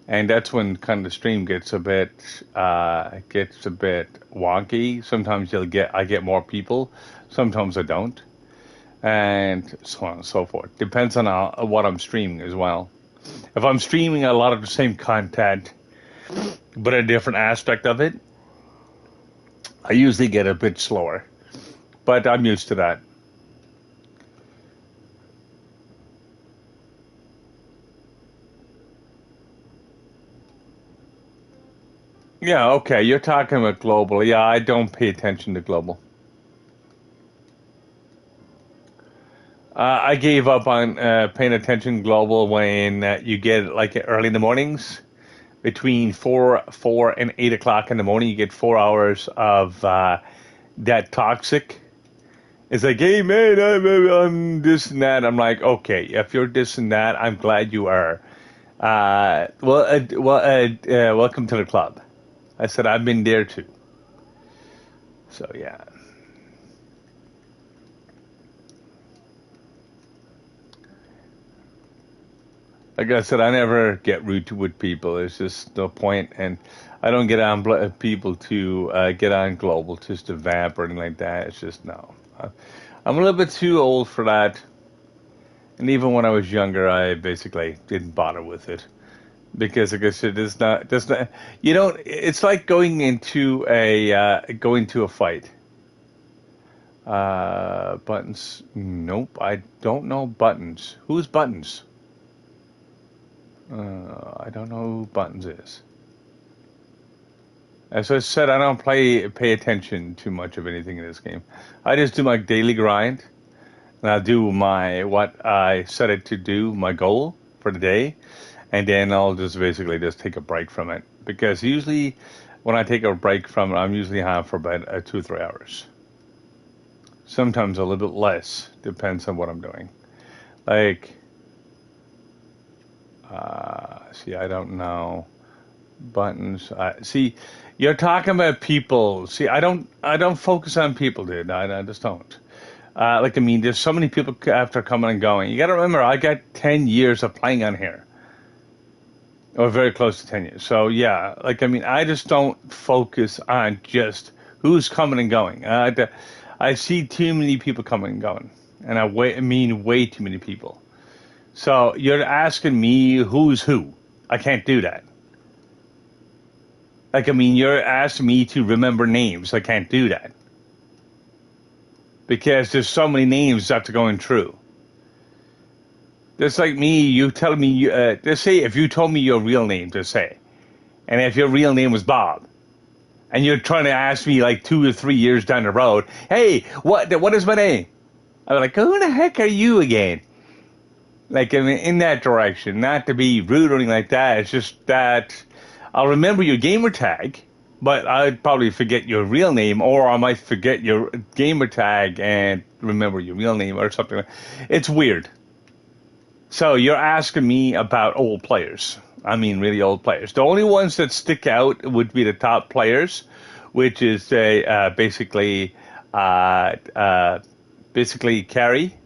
and that's when kind of the stream gets a bit wonky. Sometimes I get more people, sometimes I don't, and so on and so forth. Depends on what I'm streaming as well. If I'm streaming a lot of the same content, but a different aspect of it, I usually get a bit slower. But I'm used to that. Yeah, okay. You're talking about global. Yeah, I don't pay attention to global. I gave up on paying attention global when you get like early in the mornings between four and 8 o'clock in the morning. You get 4 hours of that toxic. It's like, hey man, I'm this and that. I'm like, okay, if you're this and that, I'm glad you are. Welcome to the club. I said I've been there too. So yeah. Like I said, I never get rude with people. It's just no point, and I don't get on people to get on global just to vamp or anything like that. It's just no. I'm a little bit too old for that, and even when I was younger, I basically didn't bother with it because, like I said, it's not. You know, it's like going to a fight. Buttons? Nope, I don't know buttons. Who's buttons? I don't know who Buttons is. As I said, I don't pay attention too much of anything in this game. I just do my daily grind, and I do my what I set it to do, my goal for the day, and then I'll just basically just take a break from it. Because usually, when I take a break from it, I'm usually on for about 2 or 3 hours. Sometimes a little bit less, depends on what I'm doing. Like, see, I don't know buttons. See, you're talking about people. See, I don't focus on people, dude. I just don't. Like, I mean, there's so many people after coming and going. You got to remember, I got 10 years of playing on here, or very close to 10 years. So, yeah, like, I mean, I just don't focus on just who's coming and going. I see too many people coming and going, and I mean way too many people. So, you're asking me who's who. I can't do that. Like, I mean, you're asking me to remember names. I can't do that. Because there's so many names after going through. Just like me, you telling me, just say if you told me your real name, just say, and if your real name was Bob, and you're trying to ask me like 2 or 3 years down the road, hey, what is my name? I'm like, who the heck are you again? Like, I mean, in that direction, not to be rude or anything like that. It's just that I'll remember your gamer tag, but I'd probably forget your real name, or I might forget your gamer tag and remember your real name or something. It's weird. So you're asking me about old players. I mean, really old players. The only ones that stick out would be the top players, which is uh, uh, basically Carrie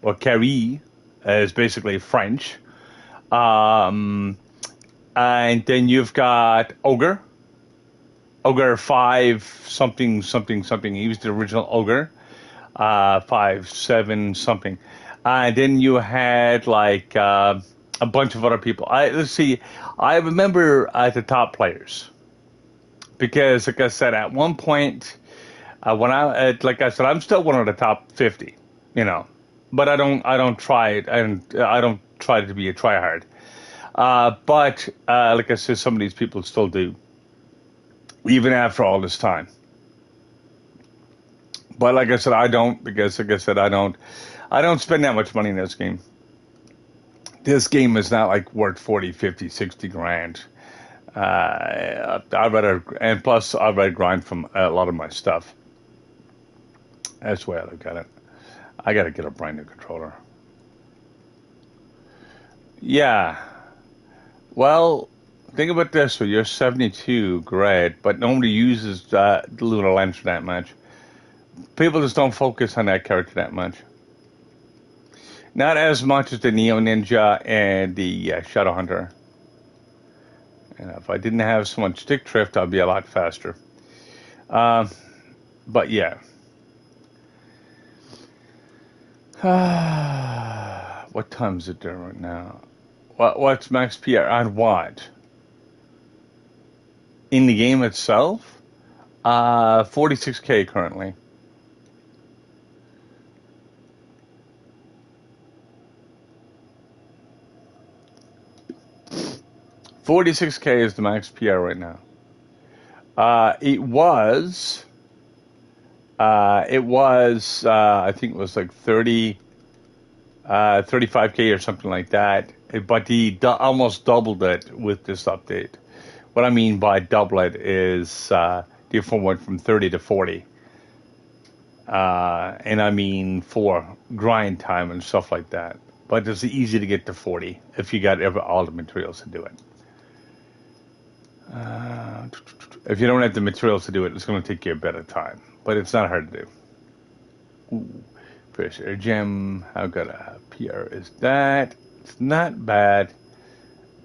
or Carrie is basically French. Um, and then you've got Ogre 5 something something something. He was the original Ogre. 5 7 something. And then you had like a bunch of other people. Let's see. I remember the top players because, like I said, at one point when like I said, I'm still one of the top 50. You know, but I don't try it, and I don't try to be a tryhard. But like I said, some of these people still do, even after all this time. But like I said, I don't, because like I said, I don't spend that much money in this game. This game is not like worth 40, 50, 60 grand. I'd rather, and plus I'd rather grind from a lot of my stuff. That's the way I look at it. I got to get a brand new controller. Yeah. Well, think about this. So you're 72, great, but nobody uses the Lunar Lantern that much. People just don't focus on that character that much. Not as much as the Neo Ninja and the Shadow Hunter. And if I didn't have so much stick drift, I'd be a lot faster. Um, but yeah. What time is it there right now? What's max PR on what? In the game itself? 46K currently. 46K is the max PR right now. I think it was like 35K or something like that. But he almost doubled it with this update. What I mean by double it is the phone went from 30 to 40. And I mean for grind time and stuff like that. But it's easy to get to 40 if you got all the materials to do it. If you don't have the materials to do it, it's going to take you a bit of time. But it's not hard to do. Ooh, fish air gem. How good a PR is that? It's not bad,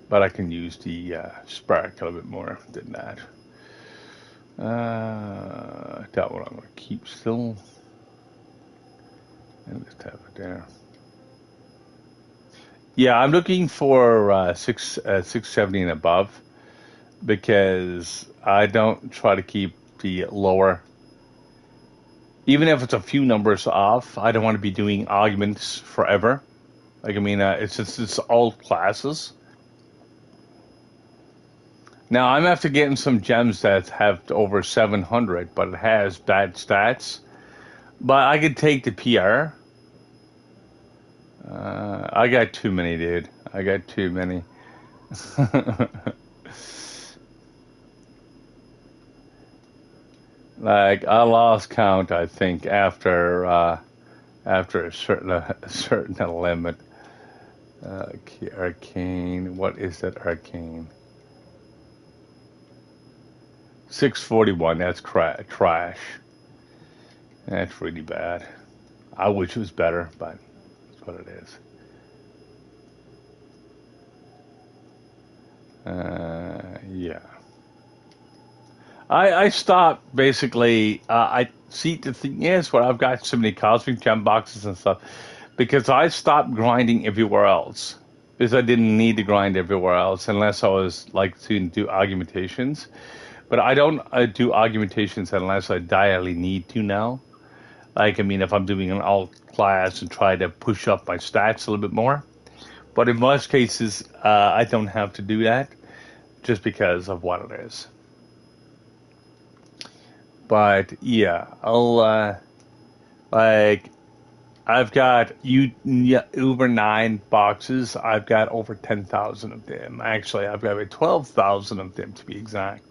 but I can use the spark a little bit more than that. That one I'm going to keep still. And just have it there. Yeah, I'm looking for 670 and above, because I don't try to keep the lower. Even if it's a few numbers off, I don't want to be doing arguments forever. Like, I mean, it's all classes. Now, I'm after getting some gems that have over 700, but it has bad stats. But I could take the PR. I got too many, dude. I got too many. Like, I lost count, I think, after a certain limit. Arcane. What is that arcane? 641. That's trash. That's really bad. I wish it was better, but that's what it is. Yeah. I stopped basically. I see the thing is where I've got so many cosmic gem boxes and stuff because I stopped grinding everywhere else because I didn't need to grind everywhere else unless I was like to do augmentations. But I don't do augmentations unless I direly need to now. Like I mean, if I'm doing an alt class and try to push up my stats a little bit more. But in most cases, I don't have to do that just because of what it is. But yeah, I'll like I've got Uber 9 boxes. I've got over 10,000 of them. Actually, I've got about 12,000 of them to be exact.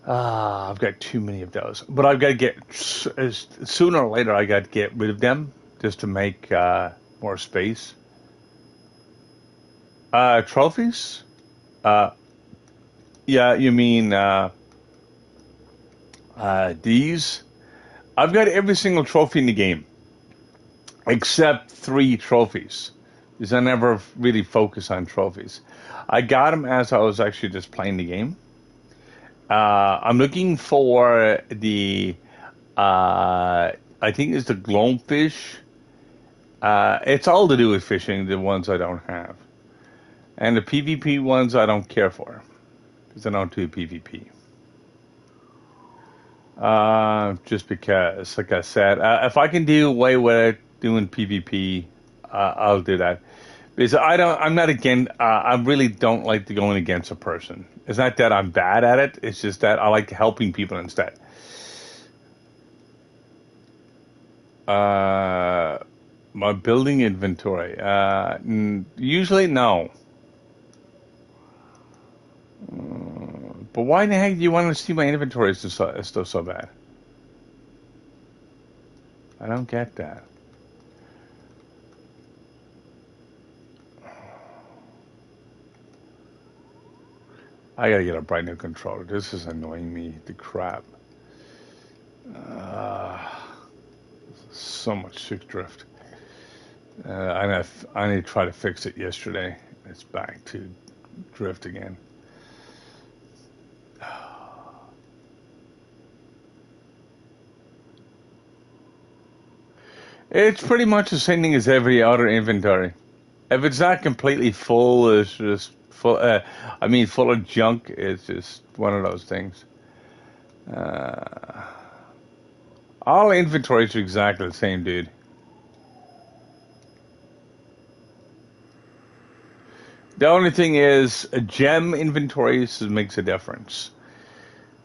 I've got too many of those, but I've got to get sooner or later. I got to get rid of them just to make more space. Trophies? Uh, yeah, you mean these? I've got every single trophy in the game except 3 trophies because I never really focus on trophies. I got them as I was actually just playing the game. I'm looking for the, I think it's the globefish. It's all to do with fishing, the ones I don't have. And the PvP ones I don't care for because I don't do PvP. Just because, like I said, if I can do away with doing PvP, I'll do that. Because I'm not again. I really don't like to go in against a person. It's not that I'm bad at it. It's just that I like helping people instead. Uh, my building inventory. Usually no. But why in the heck do you want to see my inventory is still so bad? I don't get that. I gotta get a brand new controller. This is annoying me to crap. Uh, so much sick drift. I need to try to fix it yesterday. It's back to drift again. It's pretty much the same thing as every other inventory. If it's not completely full, it's just full. I mean, full of junk. It's just one of those things. Uh, all inventories are exactly the same, dude. The only thing is, gem inventories makes a difference.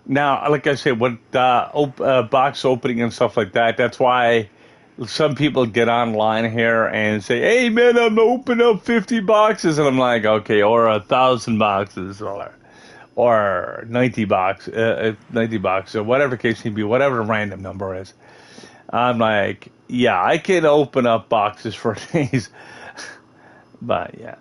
Now, like I said, with box opening and stuff like that, that's why some people get online here and say, "Hey, man, I'm open up 50 boxes," and I'm like, "Okay," or 1,000 boxes, or 90 boxes, or whatever case may be, whatever the random number is. I'm like, yeah, I can open up boxes for days, but yeah.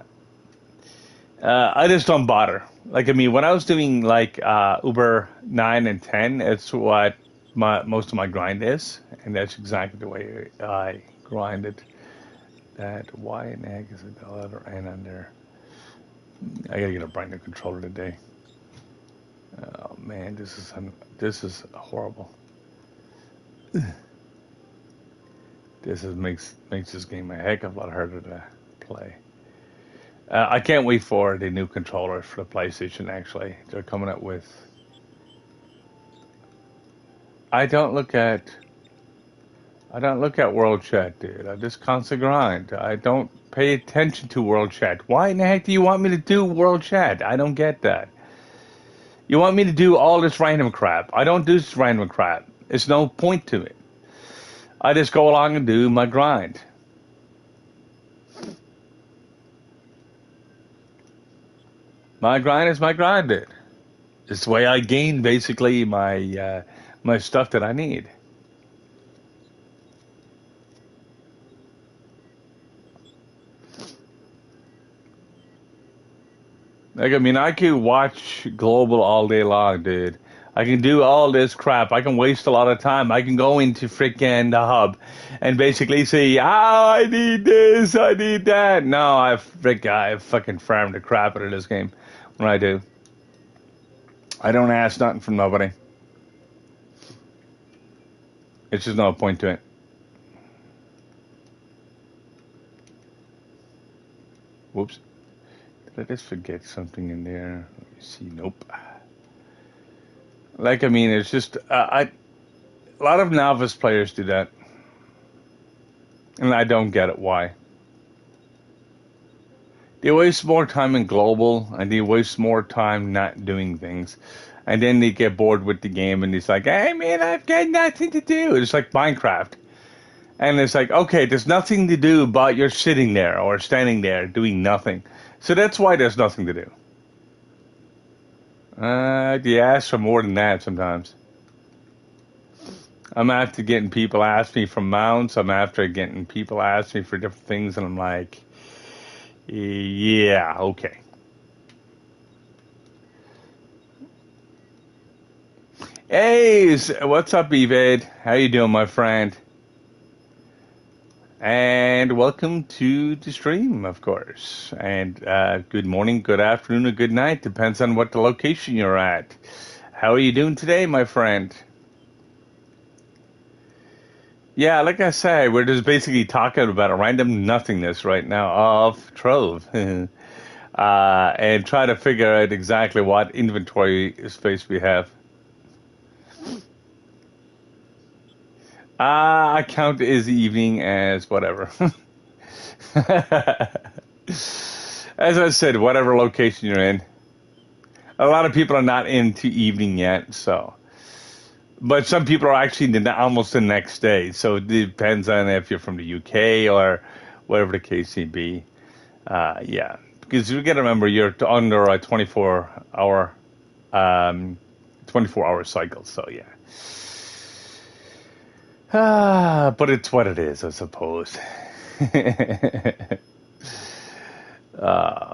I just don't bother. Like I mean, when I was doing like Uber 9 and 10, it's what my most of my grind is, and that's exactly the way I grinded. That Y and egg is a letter N under. I gotta get a brand new controller today. Oh man, this is horrible. Makes this game a heck of a lot harder to play. I can't wait for the new controller for the PlayStation. Actually, they're coming up with. I don't look at. I don't look at World Chat, dude. I just constantly grind. I don't pay attention to World Chat. Why in the heck do you want me to do World Chat? I don't get that. You want me to do all this random crap. I don't do this random crap. There's no point to it. I just go along and do my grind. My grind is my grind, dude. It's the way I gain basically my stuff that I need. Like I mean, I could watch Global all day long, dude. I can do all this crap. I can waste a lot of time. I can go into freaking the hub and basically say, I need this, I need that. No, I fucking farmed the crap out of this game when I do. I don't ask nothing from nobody. It's just no point to it. Whoops. Did I just forget something in there? Let me see. Nope. Like, I mean, it's just, a lot of novice players do that. And I don't get it. Why? They waste more time in global, and they waste more time not doing things. And then they get bored with the game, and it's like, hey, man, I've got nothing to do. It's like Minecraft. And it's like, okay, there's nothing to do, but you're sitting there or standing there doing nothing. So that's why there's nothing to do. You ask for more than that sometimes. I'm after getting people ask me for mounts. I'm after getting people ask me for different things, and I'm like, yeah, okay. Hey, what's up, Evade? How you doing, my friend? And welcome to the stream, of course. And good morning, good afternoon, or good night. Depends on what the location you're at. How are you doing today, my friend? Yeah, like I say, we're just basically talking about a random nothingness right now of Trove. And try to figure out exactly what inventory space we have. I count as evening as whatever. As I said, whatever location you're in. A lot of people are not into evening yet, so. But some people are actually almost the next day, so it depends on if you're from the UK or whatever the case may be. Yeah, because you got to remember you're under a 24-hour cycle, so yeah. But it's what it is, I suppose.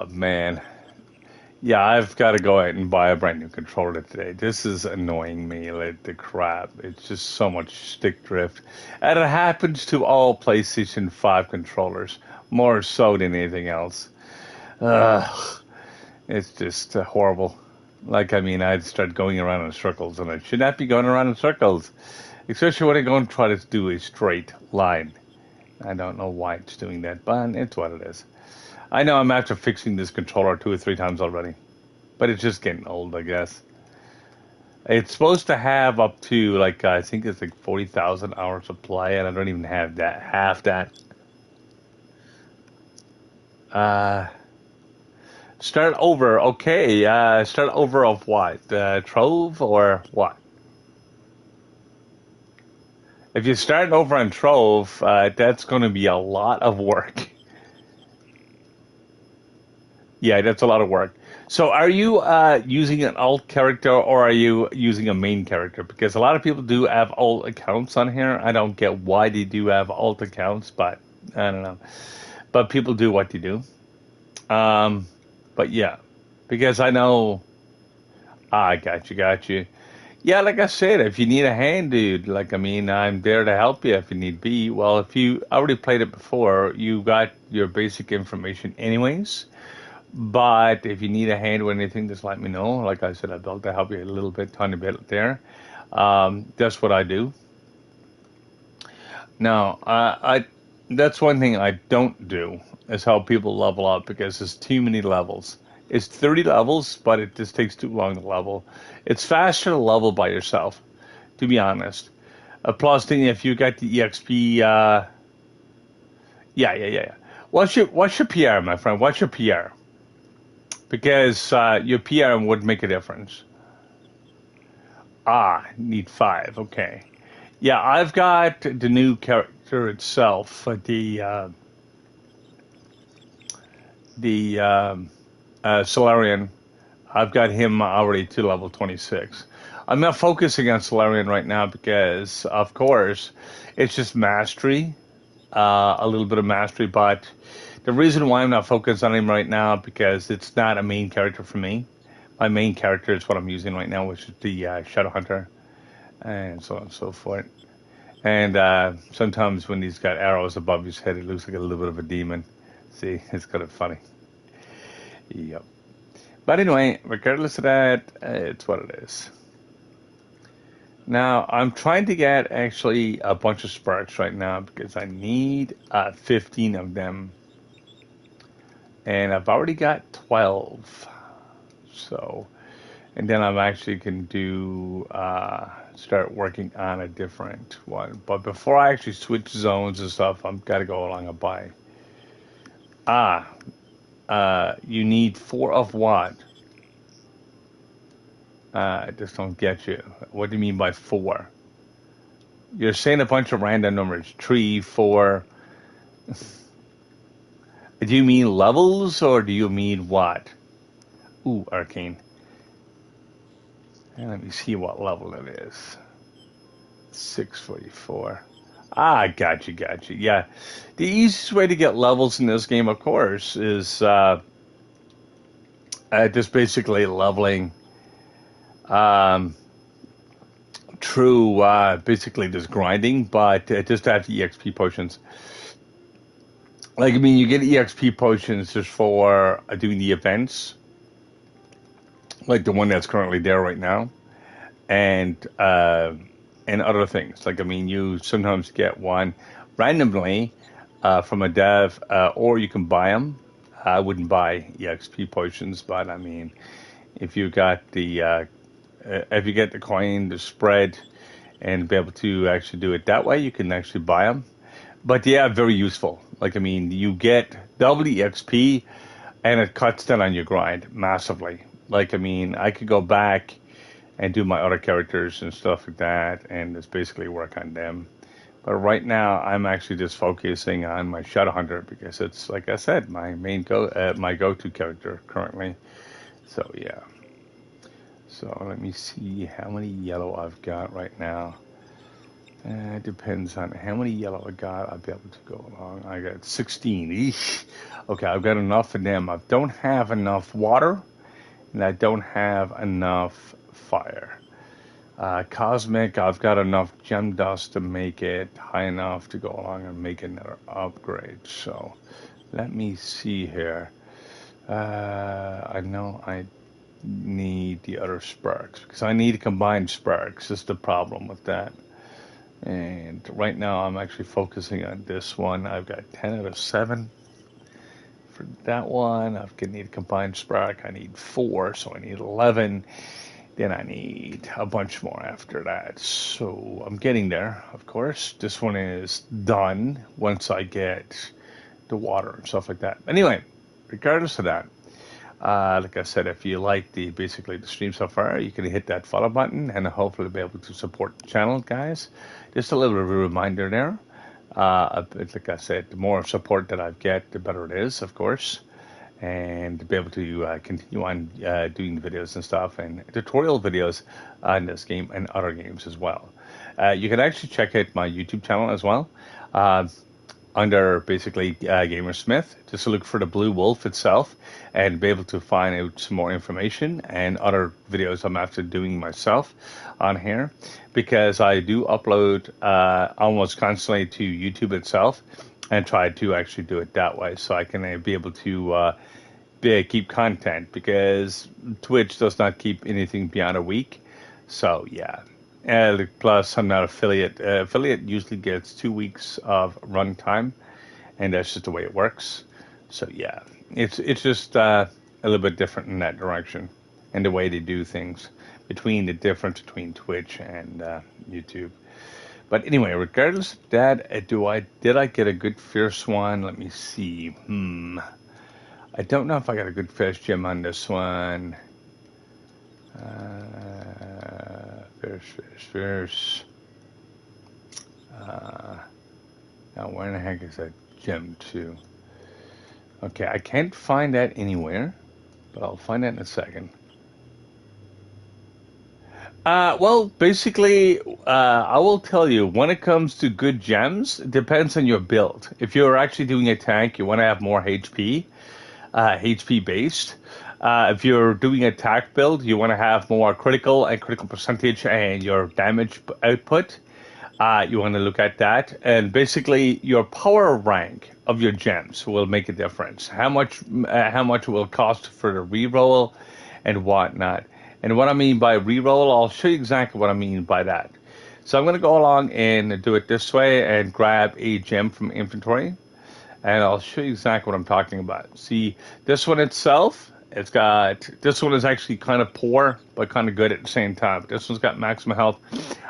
Man. Yeah, I've got to go out and buy a brand new controller today. This is annoying me like the crap. It's just so much stick drift. And it happens to all PlayStation 5 controllers, more so than anything else. It's just horrible. Like, I mean, I'd start going around in circles, and I should not be going around in circles. Especially when I go and try to do a straight line. I don't know why it's doing that, but it's what it is. I know I'm after fixing this controller 2 or 3 times already. But it's just getting old, I guess. It's supposed to have up to, like, I think it's like 40,000 hours of play, and I don't even have that, half that. Start over, okay. Start over of what? Trove or what? If you start over on Trove, that's going to be a lot of work. Yeah, that's a lot of work. So are you using an alt character or are you using a main character? Because a lot of people do have alt accounts on here. I don't get why they do have alt accounts, but I don't know. But people do what they do. But yeah, because I know... I got you. Yeah, like I said, if you need a hand, dude, like, I mean, I'm there to help you if you need be. Well, if you already played it before, you got your basic information anyways. But if you need a hand with anything, just let me know. Like I said, I'd love to help you a little bit, tiny bit there. That's what I do. Now, that's one thing I don't do is help people level up because there's too many levels. It's 30 levels, but it just takes too long to level. It's faster to level by yourself, to be honest. Plus, then if you got the EXP, yeah. What's your PR, my friend? What's your PR? Because your PR would make a difference. Need 5. Okay. Yeah, I've got the new character itself, the Solarian. I've got him already to level 26. I'm not focusing on Solarian right now because, of course, it's just mastery, a little bit of mastery. But the reason why I'm not focused on him right now because it's not a main character for me. my main character is what I'm using right now, which is the Shadow Hunter, and so on and so forth. And sometimes when he's got arrows above his head, it looks like a little bit of a demon. See, it's kind of funny. Yep. But anyway, regardless of that, it's what it is. Now, I'm trying to get actually a bunch of sparks right now because I need 15 of them. And I've already got 12. So, and then I'm actually can do, start working on a different one. But before I actually switch zones and stuff, I've got to go along and buy. You need 4 of what? I just don't get you. What do you mean by 4? You're saying a bunch of random numbers. 3, 4. Do you mean levels or do you mean what? Ooh, arcane. And let me see what level it is. 644. Got you. Yeah. The easiest way to get levels in this game, of course, is just basically leveling through basically just grinding, but just have the EXP potions. Like, I mean, you get EXP potions just for doing the events, like the one that's currently there right now, and other things. Like, I mean, you sometimes get one randomly from a dev, or you can buy them. I wouldn't buy EXP potions, but I mean, if you got the if you get the coin, the spread, and be able to actually do it that way, you can actually buy them. But yeah, very useful. Like, I mean, you get double EXP, and it cuts down on your grind massively. Like, I mean, I could go back and do my other characters and stuff like that, and just basically work on them. But right now, I'm actually just focusing on my Shadow Hunter because it's, like I said, my main my go-to character currently. So yeah. So let me see how many yellow I've got right now. It depends on how many yellow I got. I'll be able to go along. I got 16. Eesh. Okay, I've got enough of them. I don't have enough water, and I don't have enough fire. Cosmic, I've got enough gem dust to make it high enough to go along and make another upgrade. So let me see here. I know I need the other sparks because I need combined sparks. That's the problem with that. And right now I'm actually focusing on this one. I've got 10 out of 7 for that one. I need a combined spark. I need 4, so I need 11. Then I need a bunch more after that. So I'm getting there, of course. This one is done once I get the water and stuff like that. Anyway, regardless of that, like I said, if you like basically the stream so far, you can hit that follow button and hopefully be able to support the channel, guys. Just a little bit of a reminder there. Like I said, the more support that I get, the better it is, of course. And to be able to continue on doing the videos and stuff and tutorial videos on this game and other games as well. You can actually check out my YouTube channel as well. Under basically Gamersmith, just to look for the Blue Wolf itself and be able to find out some more information and other videos I'm after doing myself on here, because I do upload almost constantly to YouTube itself and try to actually do it that way so I can be able to keep content, because Twitch does not keep anything beyond a week. So yeah. Plus, I'm not affiliate. Affiliate usually gets 2 weeks of run time, and that's just the way it works. So yeah, it's just a little bit different in that direction, and the way they do things between the difference between Twitch and YouTube. But anyway, regardless of that, did I get a good fierce one? Let me see. I don't know if I got a good fierce gem on this one. Fierce. Now, where in the heck is that gem to? Okay, I can't find that anywhere, but I'll find that in a second. Well, basically, I will tell you, when it comes to good gems, it depends on your build. If you're actually doing a tank, you want to have more HP, HP based. If you're doing attack build, you want to have more critical and critical percentage and your damage output. You want to look at that, and basically your power rank of your gems will make a difference. How much it will cost for the reroll, and whatnot. And what I mean by reroll, I'll show you exactly what I mean by that. So I'm going to go along and do it this way and grab a gem from inventory, and I'll show you exactly what I'm talking about. See, this one itself, this one is actually kind of poor, but kind of good at the same time. This one's got maximum health.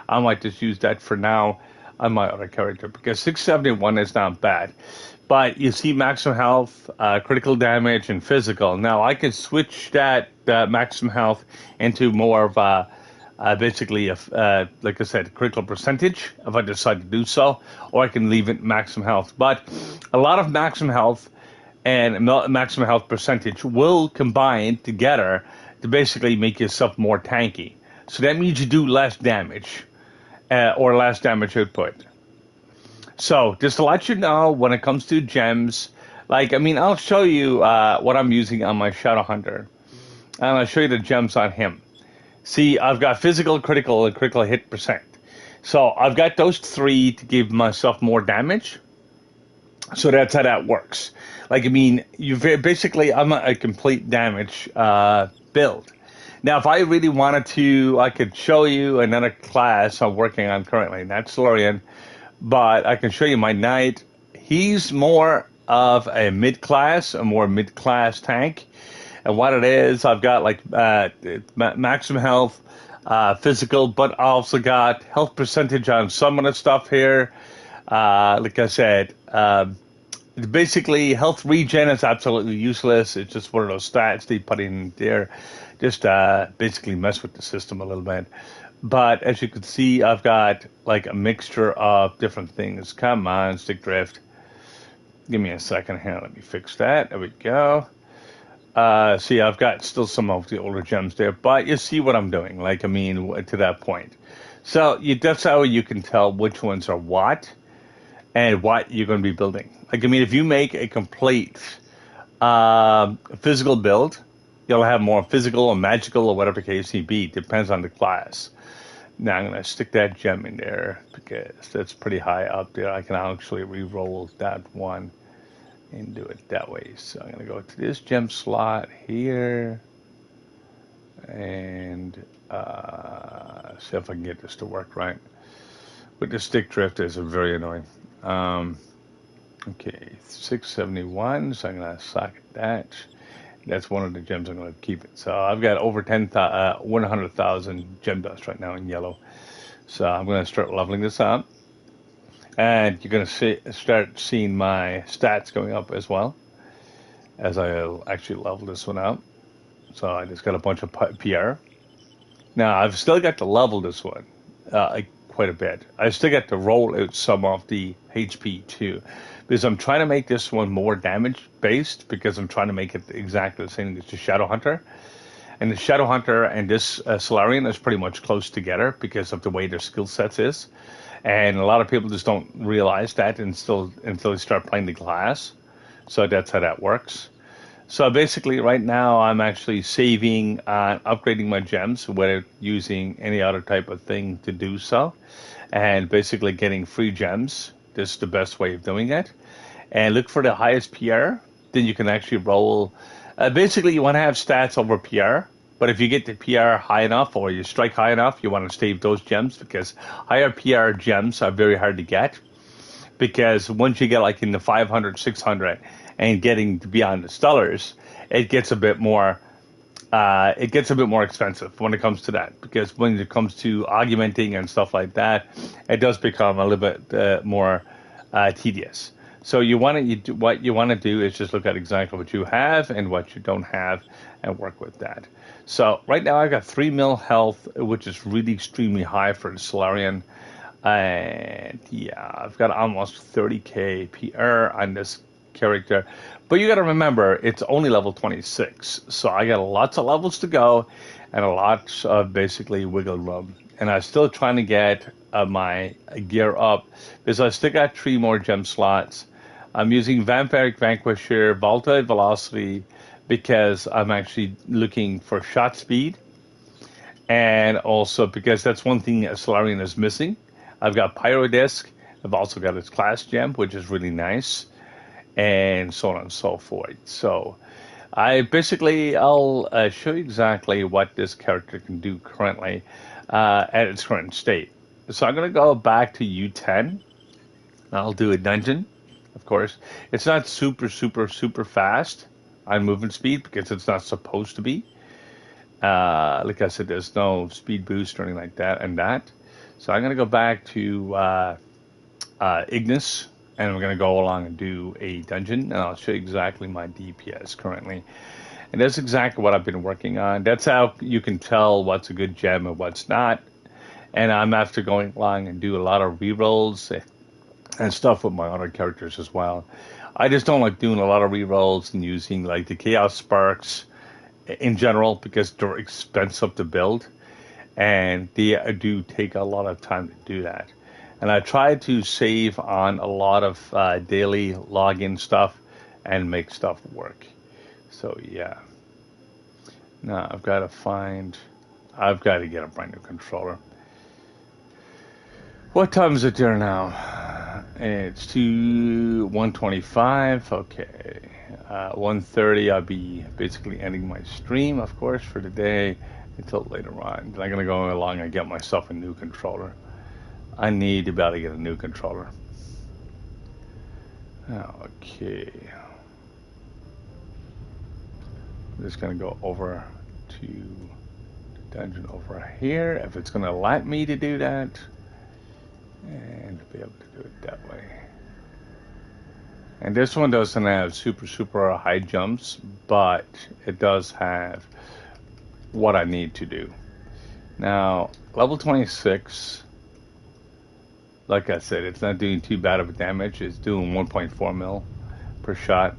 I might just use that for now on my other character because 671 is not bad. But you see maximum health, critical damage, and physical. Now I can switch that maximum health into more of basically, like I said, critical percentage if I decide to do so, or I can leave it maximum health. But a lot of maximum health and maximum health percentage will combine together to basically make yourself more tanky. So that means you do less damage or less damage output. So just to let you know, when it comes to gems, I'll show you what I'm using on my Shadow Hunter, and I'll show you the gems on him. See, I've got physical, critical, and critical hit percent. So I've got those three to give myself more damage. So that's how that works. I'm a complete damage build. Now, if I really wanted to, I could show you another class I'm working on currently, and that's Solarian. But I can show you my knight. He's more of a mid-class tank. And what it is, I've got maximum health, physical, but I also got health percentage on some of the stuff here. Like I said, basically health regen is absolutely useless. It's just one of those stats they put in there, just basically mess with the system a little bit. But as you can see, I've got like a mixture of different things. Come on, stick drift. Give me a second here. Let me fix that. There we go. See, I've got still some of the older gems there, but you see what I'm doing. To that point. So that's how you can tell which ones are what and what you're going to be building. If you make a complete physical build, you'll have more physical or magical or whatever case may be. Depends on the class. Now I'm going to stick that gem in there because that's pretty high up there. I can actually re-roll that one and do it that way. So I'm going to go to this gem slot here and see if I can get this to work right. But the stick drift is very annoying. Okay, 671, so I'm going to socket that. That's one of the gems I'm going to keep it. So I've got over 100,000 gem dust right now in yellow. So I'm going to start leveling this up. And you're going to start seeing my stats going up as well as I actually level this one up. So I just got a bunch of PR. Now I've still got to level this one quite a bit. I still got to roll out some of the HP too, because I'm trying to make this one more damage based, because I'm trying to make it exactly the same as the Shadow Hunter. And the Shadow Hunter and this Solarian is pretty much close together because of the way their skill sets is. And a lot of people just don't realize that until they start playing the class. So that's how that works. So basically right now I'm actually saving on upgrading my gems without using any other type of thing to do so. And basically getting free gems. This is the best way of doing it. And look for the highest PR. Then you can actually roll. Basically you want to have stats over PR. But if you get the PR high enough or you strike high enough, you want to save those gems, because higher PR gems are very hard to get. Because once you get like in the 500, 600 and getting to beyond the stellars, it gets a bit more expensive when it comes to that. Because when it comes to augmenting and stuff like that, it does become a little bit more tedious. So what you want to do is just look at exactly what you have and what you don't have and work with that. So right now I've got 3 mil health, which is really extremely high for the Solarian. And yeah, I've got almost 30k PR on this character. But you got to remember, it's only level 26. So I got lots of levels to go and a lot of basically wiggle room. And I'm still trying to get my gear up because I still got 3 more gem slots. I'm using Vampiric Vanquisher, Voltite Velocity, because I'm actually looking for shot speed, and also because that's one thing that Solarian is missing. I've got Pyro Disc. I've also got its class gem, which is really nice, and so on and so forth. So I'll show you exactly what this character can do currently at its current state. So I'm going to go back to U10. I'll do a dungeon, of course. It's not super, super, super fast on movement speed because it's not supposed to be. Like I said, there's no speed boost or anything like that and that. So I'm going to go back to Ignis, and we're going to go along and do a dungeon, and I'll show you exactly my DPS currently. And that's exactly what I've been working on. That's how you can tell what's a good gem and what's not. And I'm after going along and do a lot of rerolls and stuff with my other characters as well. I just don't like doing a lot of rerolls and using like the Chaos Sparks in general because they're expensive to build, and they do take a lot of time to do that. And I try to save on a lot of daily login stuff and make stuff work. So yeah. Now I've got to get a brand new controller. What time is it there now? It's 1:25. Okay. 1:30, I'll be basically ending my stream, of course, for the day until later on. Then I'm going to go along and get myself a new controller. I need to be able to get a new controller. Okay. I'm just going to go over to the dungeon over here, if it's going to let me to do that, and be able to do it that way. And this one doesn't have super, super high jumps, but it does have what I need to do. Now, level 26, like I said, it's not doing too bad of a damage. It's doing 1.4 mil per shot.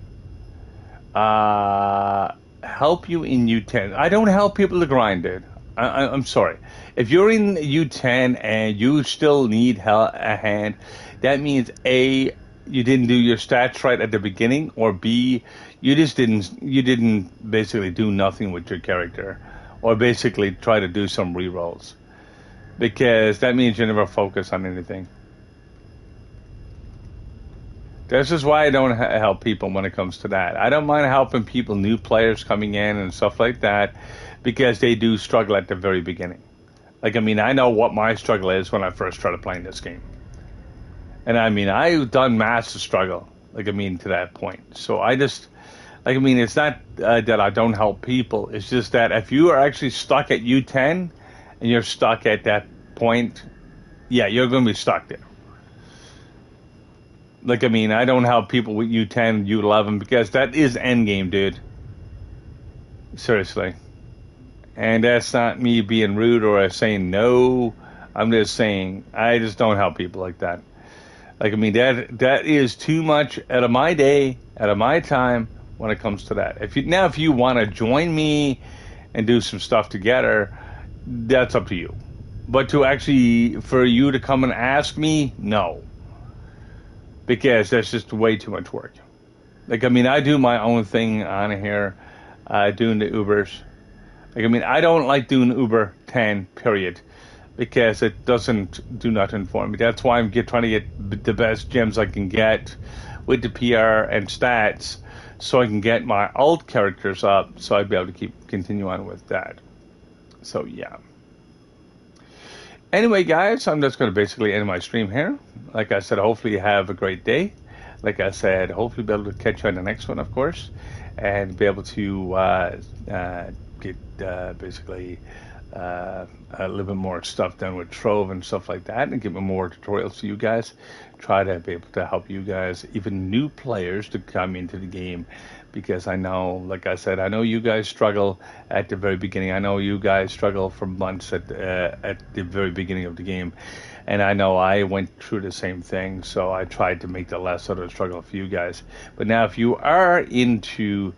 Help you in U10. I don't help people to grind it. I'm sorry. If you're in U10 and you still need a hand, that means A, you didn't do your stats right at the beginning, or B, you didn't basically do nothing with your character, or basically try to do some rerolls, because that means you never focus on anything. This is why I don't help people when it comes to that. I don't mind helping people, new players coming in and stuff like that, because they do struggle at the very beginning. Like, I mean, I know what my struggle is when I first started playing this game. And I mean, I've done massive struggle, like, I mean, to that point. So I just, like, I mean, it's not that I don't help people. It's just that if you are actually stuck at U10 and you're stuck at that point, yeah, you're going to be stuck there. Like, I mean, I don't help people with U10, U11, because that is endgame, dude. Seriously. And that's not me being rude or saying no. I'm just saying, I just don't help people like that. Like, I mean, that is too much out of my day, out of my time when it comes to that. If you want to join me and do some stuff together, that's up to you. But for you to come and ask me, no. Because that's just way too much work. Like, I mean, I do my own thing on here, doing the Ubers. Like, I mean, I don't like doing Uber 10, period, because it doesn't do nothing for me. That's why I'm trying to get the best gems I can get with the PR and stats, so I can get my alt characters up, so I'd be able to continue on with that. So, yeah. Anyway, guys, I'm just going to basically end my stream here. Like I said, hopefully you have a great day. Like I said, hopefully be able to catch you on the next one, of course, and be able to get basically a little bit more stuff done with Trove and stuff like that, and give more tutorials to you guys. Try to be able to help you guys, even new players, to come into the game, because I know, like I said, I know you guys struggle at the very beginning. I know you guys struggle for months at the very beginning of the game, and I know I went through the same thing, so I tried to make the less sort of struggle for you guys. But now, if you are into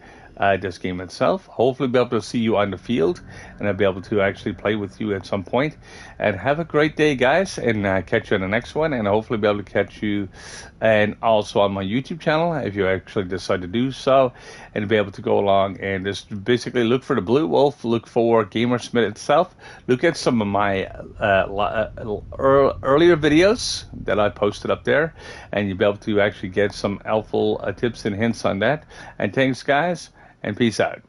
this game itself. Hopefully be able to see you on the field, and I'll be able to actually play with you at some point. And have a great day, guys, and catch you on the next one, and hopefully be able to catch you and also on my YouTube channel if you actually decide to do so, and be able to go along and just basically look for the Blue Wolf, look for Gamersmith itself, look at some of my earlier videos that I posted up there, and you'll be able to actually get some helpful tips and hints on that. And thanks, guys, and peace out.